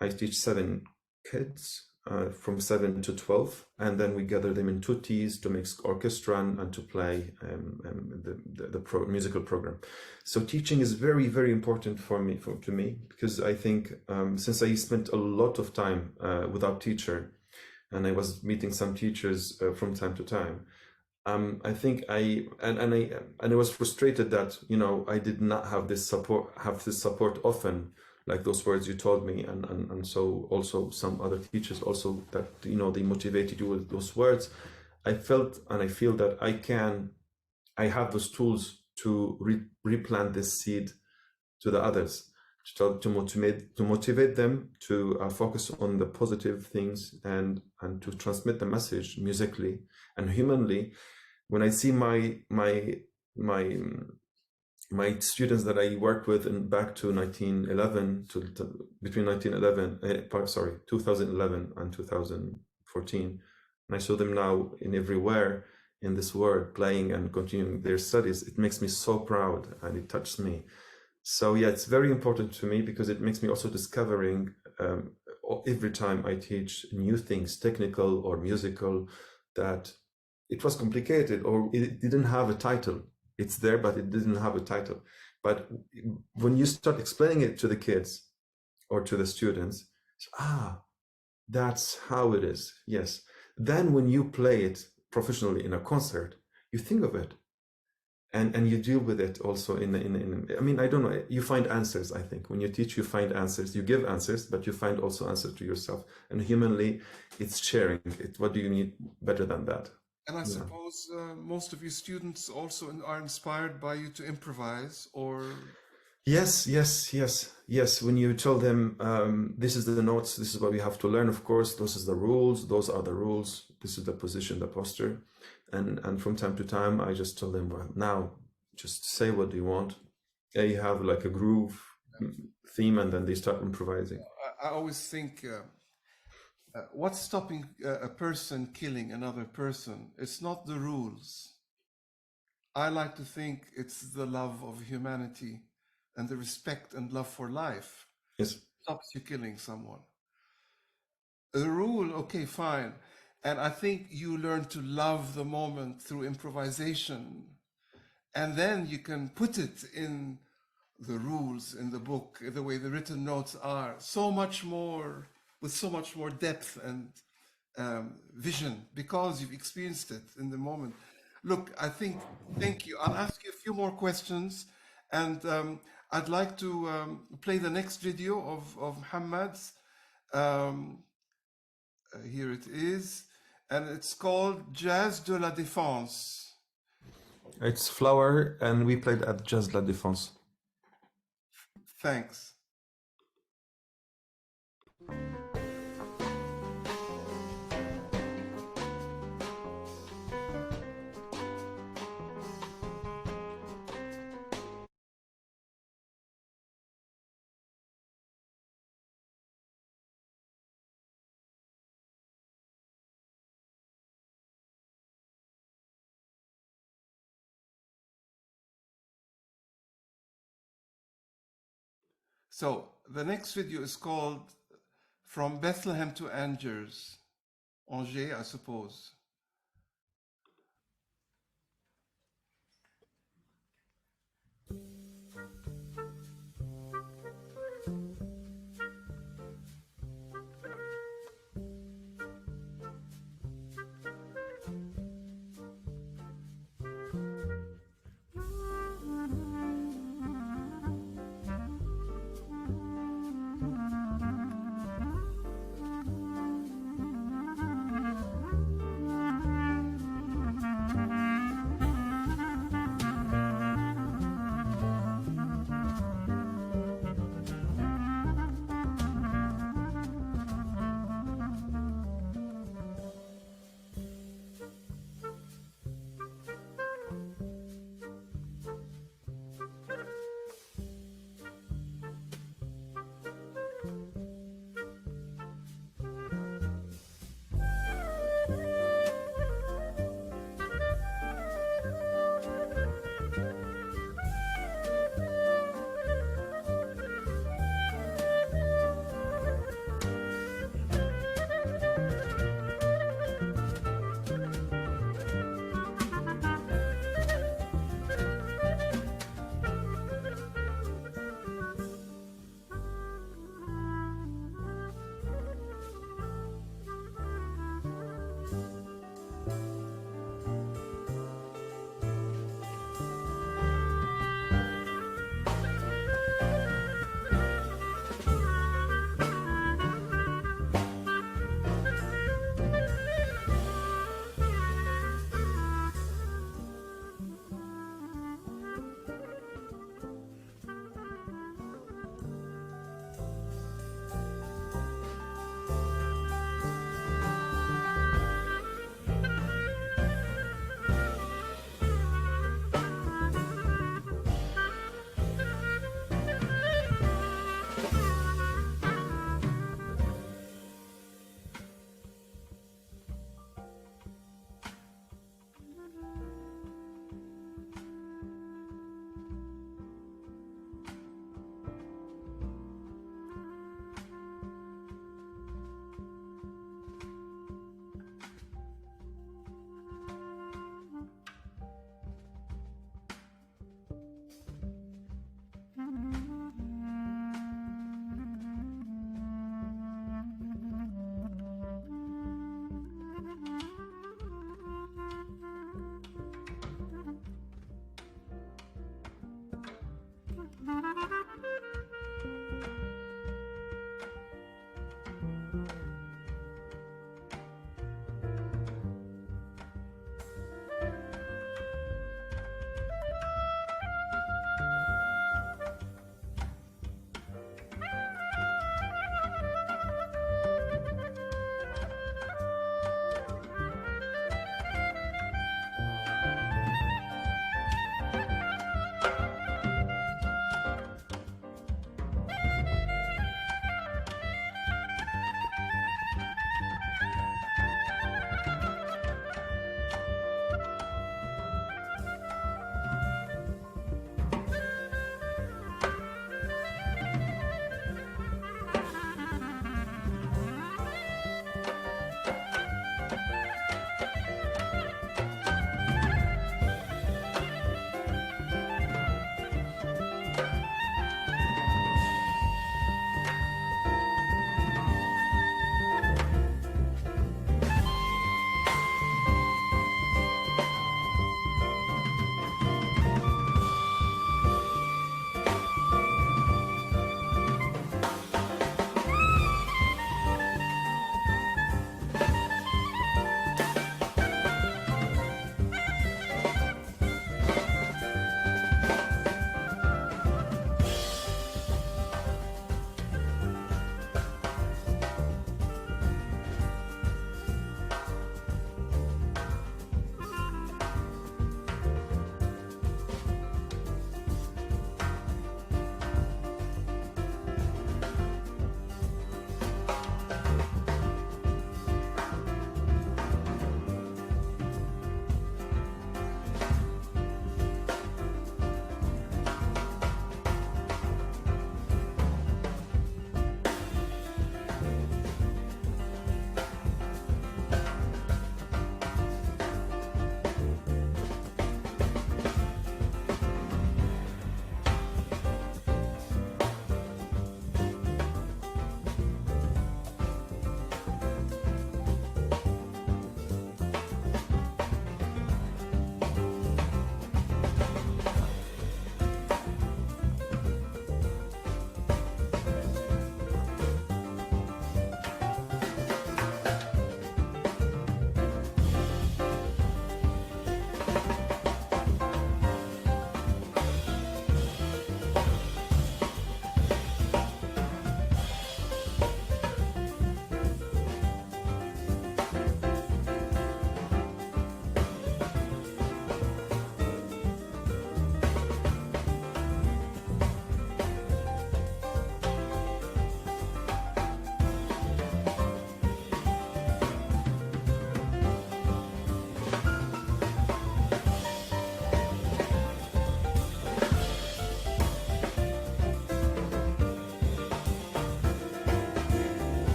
I teach 7 kids from 7 to 12, and then we gather them in tutis to mix orchestra and to play the musical program. So teaching is very, very important to me, because I think since I spent a lot of time without teacher, and I was meeting some teachers from time to time, I think I was frustrated that, you know, I did not have this support often, like those words you told me, and so also some other teachers also, that, you know, they motivated you with those words. I felt and I feel that I have those tools to replant this seed to the others, to motivate them to focus on the positive things and to transmit the message musically and humanly. When I see my students that I worked with back to 2011 and 2014, and I saw them now in everywhere in this world playing and continuing their studies, it makes me so proud and it touches me. So yeah, it's very important to me, because it makes me also discovering every time I teach new things, technical or musical, that it was complicated or it didn't have a title. It's there, but it didn't have a title. But when you start explaining it to the kids or to the students, that's how it is. Yes. Then when you play it professionally in a concert, you think of it and you deal with it also I mean, I don't know, you find answers. I think when you teach, you find answers, you give answers, but you find also answers to yourself. And humanly, it's sharing it. What do you need better than that? And I suppose most of your students also are inspired by you to improvise, or? Yes. When you tell them, this is the notes, this is what we have to learn, of course, those are the rules, this is the position, the posture. And from time to time, I just tell them, well, now just say what you want. You have like a groove theme, and then they start improvising. I always think, what's stopping a person killing another person? It's not the rules. I like to think it's the love of humanity and the respect and love for life. Yes. Stops you killing someone. The rule, okay, fine. And I think you learn to love the moment through improvisation. And then you can put it in the rules in the book, the way the written notes are, so much more, with so much more depth and vision, because you've experienced it in the moment. Look, I think, thank you. I'll ask you a few more questions, and I'd like to play the next video of Muhammad's. Here it is, and it's called Jazz de la Défense. It's Flower, and we played at Jazz de la Défense. Thanks. So the next video is called From Bethlehem to Angers, Angers, I suppose.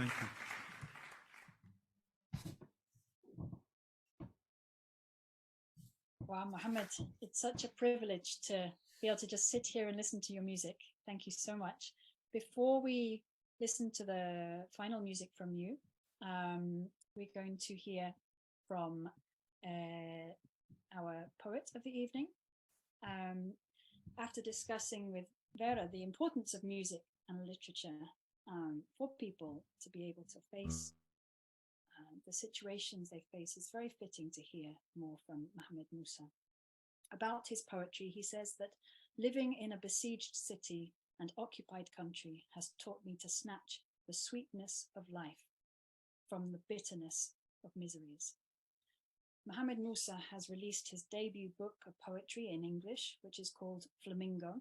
Thank you. Wow, Mohammed, it's such a privilege to be able to just sit here and listen to your music. Thank you so much. Before we listen to the final music from you, we're going to hear from our poet of the evening. After discussing with Vera the importance of music and literature for people to be able to face the situations they face, it's very fitting to hear more from Mohammed Musa. About his poetry, he says that living in a besieged city and occupied country has taught me to snatch the sweetness of life from the bitterness of miseries. Mohammed Musa has released his debut book of poetry in English, which is called Flamingo,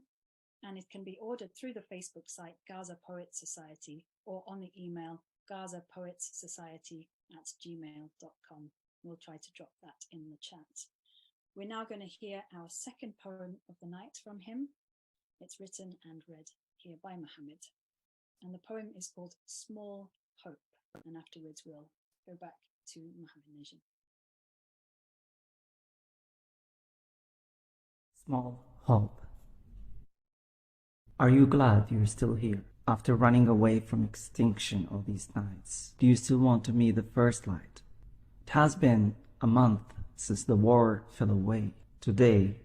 and it can be ordered through the Facebook site Gaza Poets Society or on the email gazapoetssociety@gmail.com. We'll try to drop that in the chat. We're now going to hear our second poem of the night from him. It's written and read here by Mohammed. And the poem is called Small Hope. And afterwards we'll go back to Mohammed Najim. Small hope. Are you glad you're still here? After running away from extinction all these nights, do you still want to meet the first light? It has been a month since the war fell away. Today,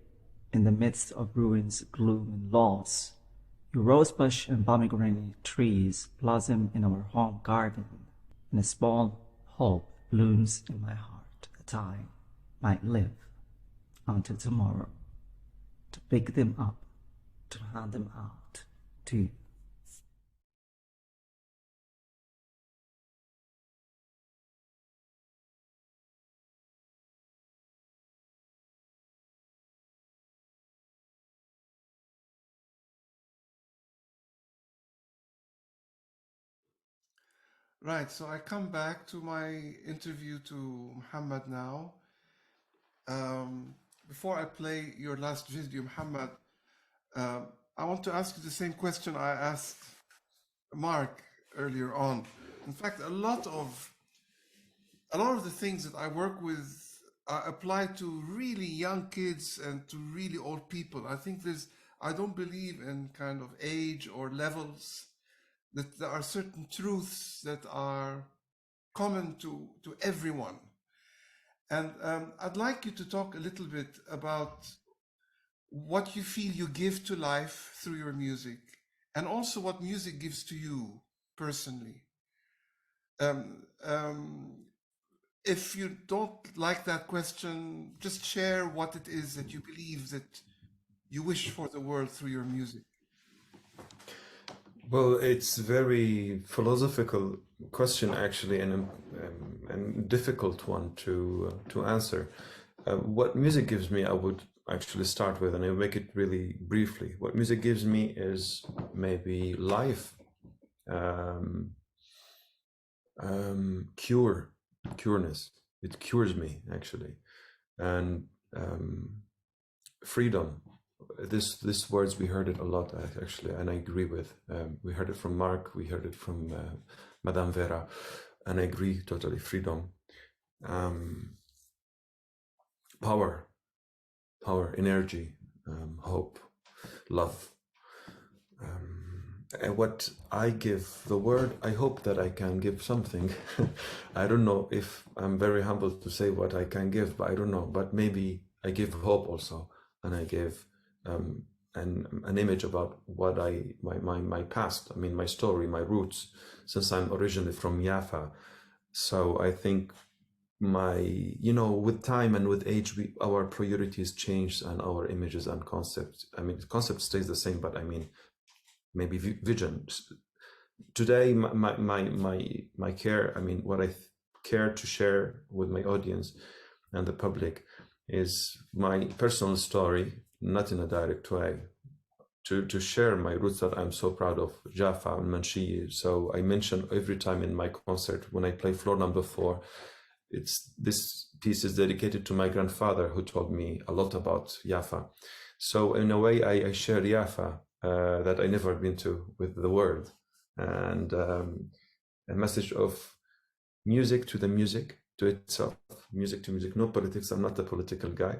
in the midst of ruins, gloom, and loss, your rosebush and pomegranate trees blossom in our home garden, and a small hope blooms in my heart that I might live until tomorrow, to pick them up, to hand them out to you. Right, so I come back to my interview to Muhammad now. Before I play your last video, Muhammad, I want to ask you the same question I asked Mark earlier on. In fact, a lot of the things that I work with apply to really young kids and to really old people. I don't believe in kind of age or levels, that there are certain truths that are common to everyone. And I'd like you to talk a little bit about what you feel you give to life through your music, and also what music gives to you personally. If you don't like that question, just share what it is that you believe that you wish for the world through your music. Well, it's a very philosophical question, actually, and a difficult one to answer. What music gives me, I would actually start with, and I'll make it really briefly. What music gives me is maybe life, cureness. It cures me, actually, and freedom. This words, we heard it a lot, actually, and I agree with. We heard it from Mark, we heard it from Madame Vera, and I agree totally. Freedom, power, energy, hope, love. And what I give the word, I hope that I can give something. I don't know if I'm very humble to say what I can give, but I don't know. But maybe I give hope also, and I give an image about what my past, I mean, my story, my roots, since I'm originally from Jaffa. So I think with time and with age, our priorities change, and our images and concepts, I mean, the concept stays the same, but I mean, maybe vision. Today, my care, I mean, what I care to share with my audience and the public is my personal story, not in a direct way, to share my roots that I'm so proud of, Jaffa and Manshi. So I mention every time in my concert, when I play floor number 4, this piece is dedicated to my grandfather, who told me a lot about Jaffa. So in a way, I share Jaffa that I never been to with the world. And a message of music to the music, to itself, music to music, no politics. I'm not a political guy.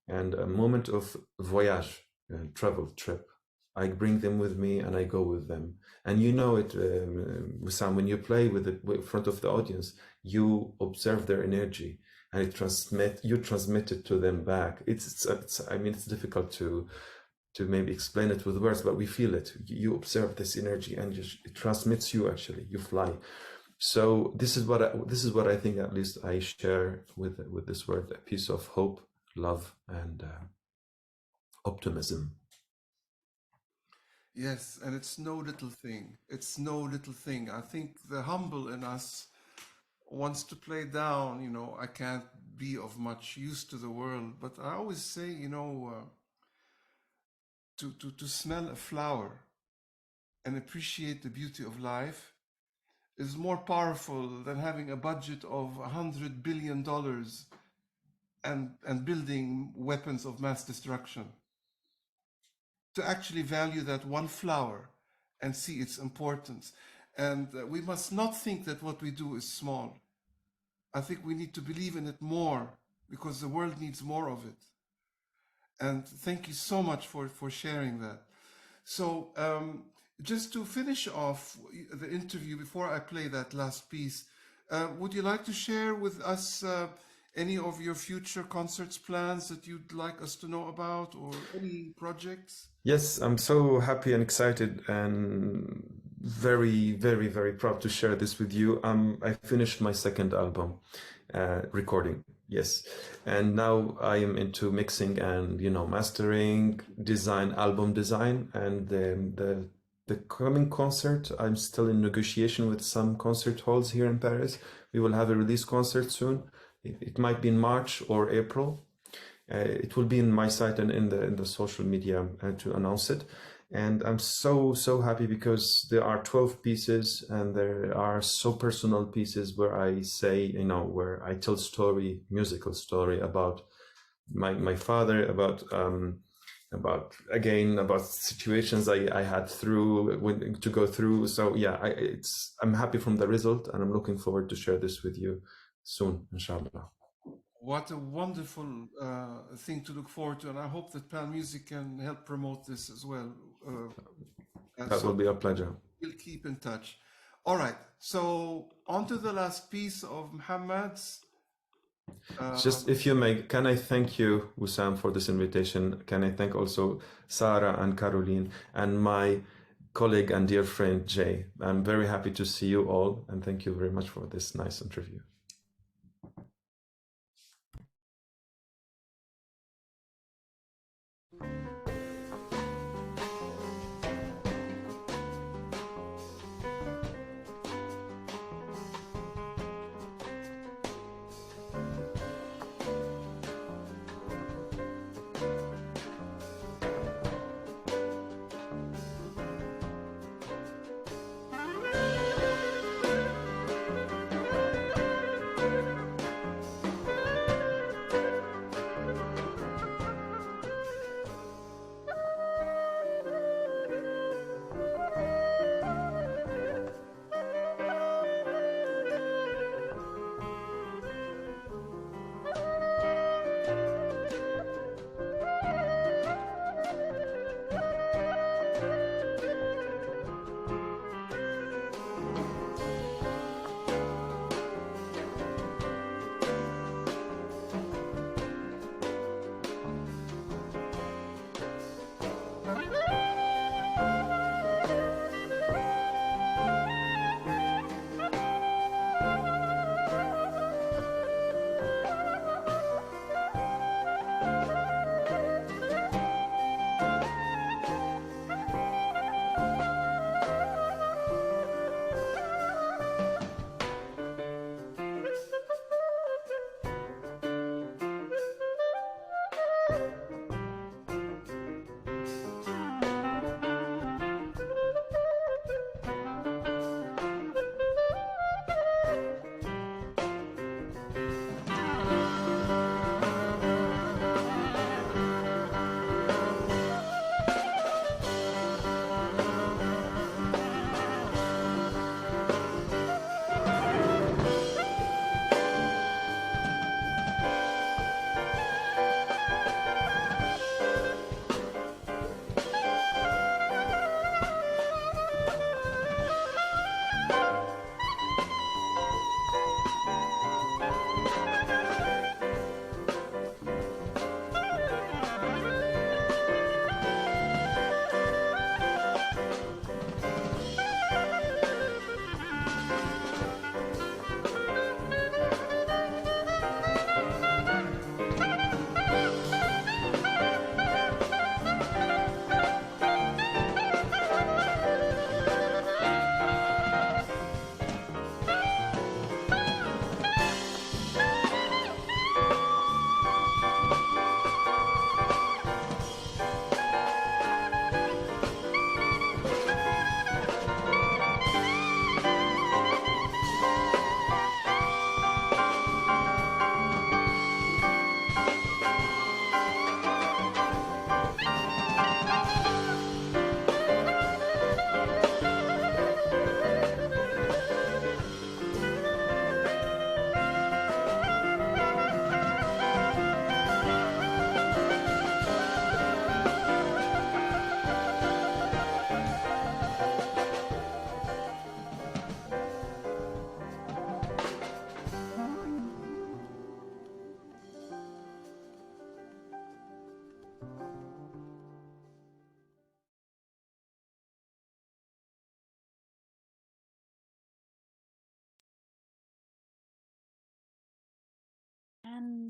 And a moment of voyage, travel, trip. I bring them with me and I go with them. And you know it, Wissam, when you play with it in front of the audience, you observe their energy and you transmit it to them back. I mean, it's difficult to maybe explain it with words, but we feel it. You observe this energy and it transmits you, actually, you fly. So this is what I think, at least I share with this word, a piece of hope, love, and optimism. Yes, and it's no little thing. It's no little thing. I think the humble in us wants to play down, you know, I can't be of much use to the world. But I always say, you know, to smell a flower and appreciate the beauty of life is more powerful than having a budget of $100 billion and building weapons of mass destruction. To actually value that one flower and see its importance. And we must not think that what we do is small. I think we need to believe in it more because the world needs more of it. And thank you so much for sharing that. So just to finish off the interview before I play that last piece, would you like to share with us any of your future concerts plans that you'd like us to know about, or any projects? Yes, I'm so happy and excited and very, very, very proud to share this with you. I finished my second album recording, yes, and now I am into mixing and, you know, mastering, album design, and the coming concert, I'm still in negotiation with some concert halls here in Paris. We will have a release concert soon. It might be in March or April. It will be in my site and in the social media to announce it. And I'm so happy because there are 12 pieces and there are so personal pieces where I say, you know, where I tell musical story about my father, about situations I had to go through. So yeah, I'm happy from the result, and I'm looking forward to share this with you soon, inshallah. What a wonderful thing to look forward to, and I hope that PalMusic can help promote this as well. That will be a pleasure. We'll keep in touch. All right, so on to the last piece of Muhammad's. Just, if you may, can I thank you, Wissam, for this invitation? Can I thank also Sarah and Caroline and my colleague and dear friend Jay? I'm very happy to see you all, and thank you very much for this nice interview.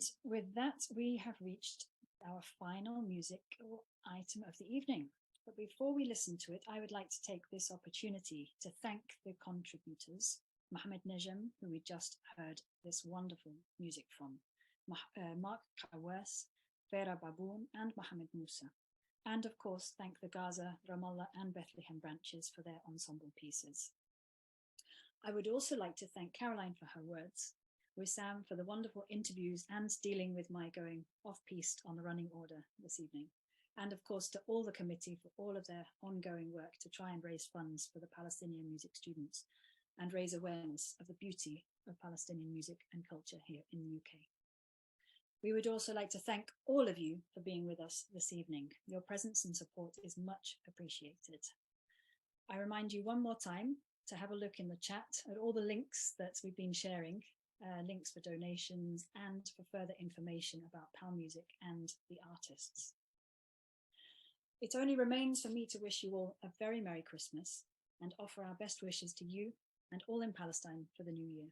And with that, we have reached our final musical item of the evening. But before we listen to it, I would like to take this opportunity to thank the contributors, Mohammed Nejam, who we just heard this wonderful music from, Mark Kawas, Vera Baboon, and Mohammed Musa. And of course, thank the Gaza, Ramallah, and Bethlehem branches for their ensemble pieces. I would also like to thank Caroline for her words, Wissam for the wonderful interviews and dealing with my going off-piste on the running order this evening, and of course to all the committee for all of their ongoing work to try and raise funds for the Palestinian music students and raise awareness of the beauty of Palestinian music and culture here in the UK. We would also like to thank all of you for being with us this evening. Your presence and support is much appreciated. I remind you one more time to have a look in the chat at all the links that we've been sharing, links for donations and for further information about PalMusic and the artists. It only remains for me to wish you all a very Merry Christmas and offer our best wishes to you and all in Palestine for the new year.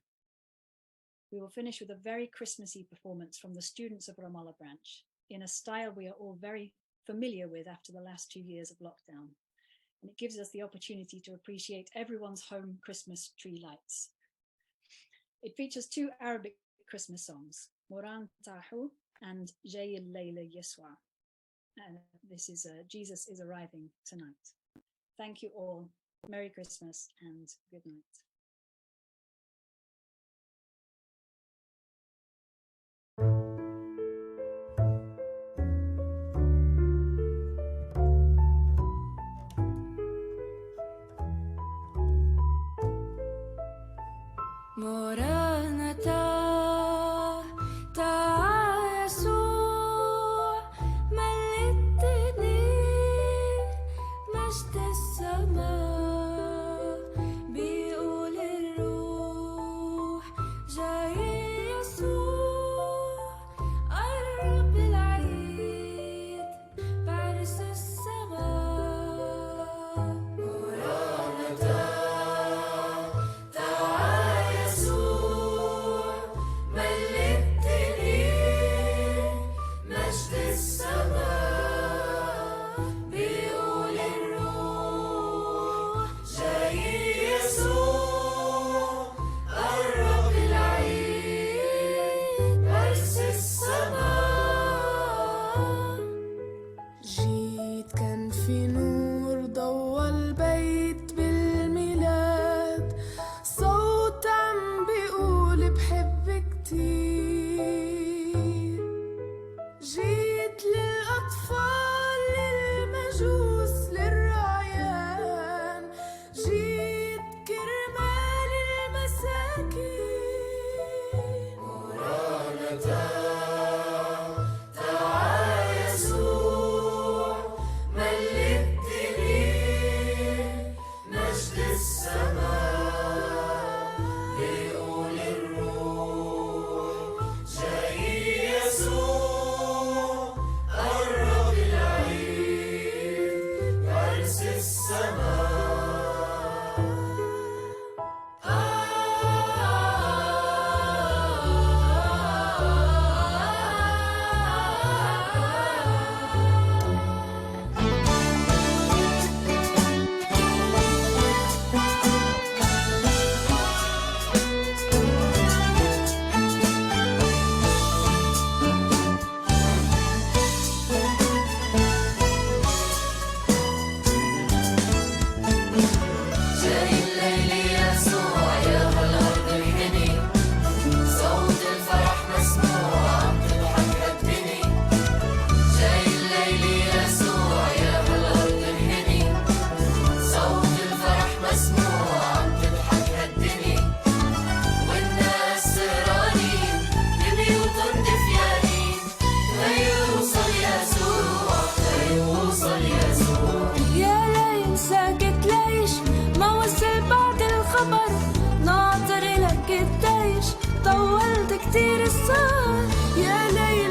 We will finish with a very Christmassy performance from the students of Ramallah branch in a style we are all very familiar with after the last 2 years of lockdown. And it gives us the opportunity to appreciate everyone's home Christmas tree lights. It features 2 Arabic Christmas songs, Moran Tahu and Jay Layla Yeswa. This is Jesus is Arriving Tonight. Thank you all. Merry Christmas and good night. طولت كتير السهر يا ليل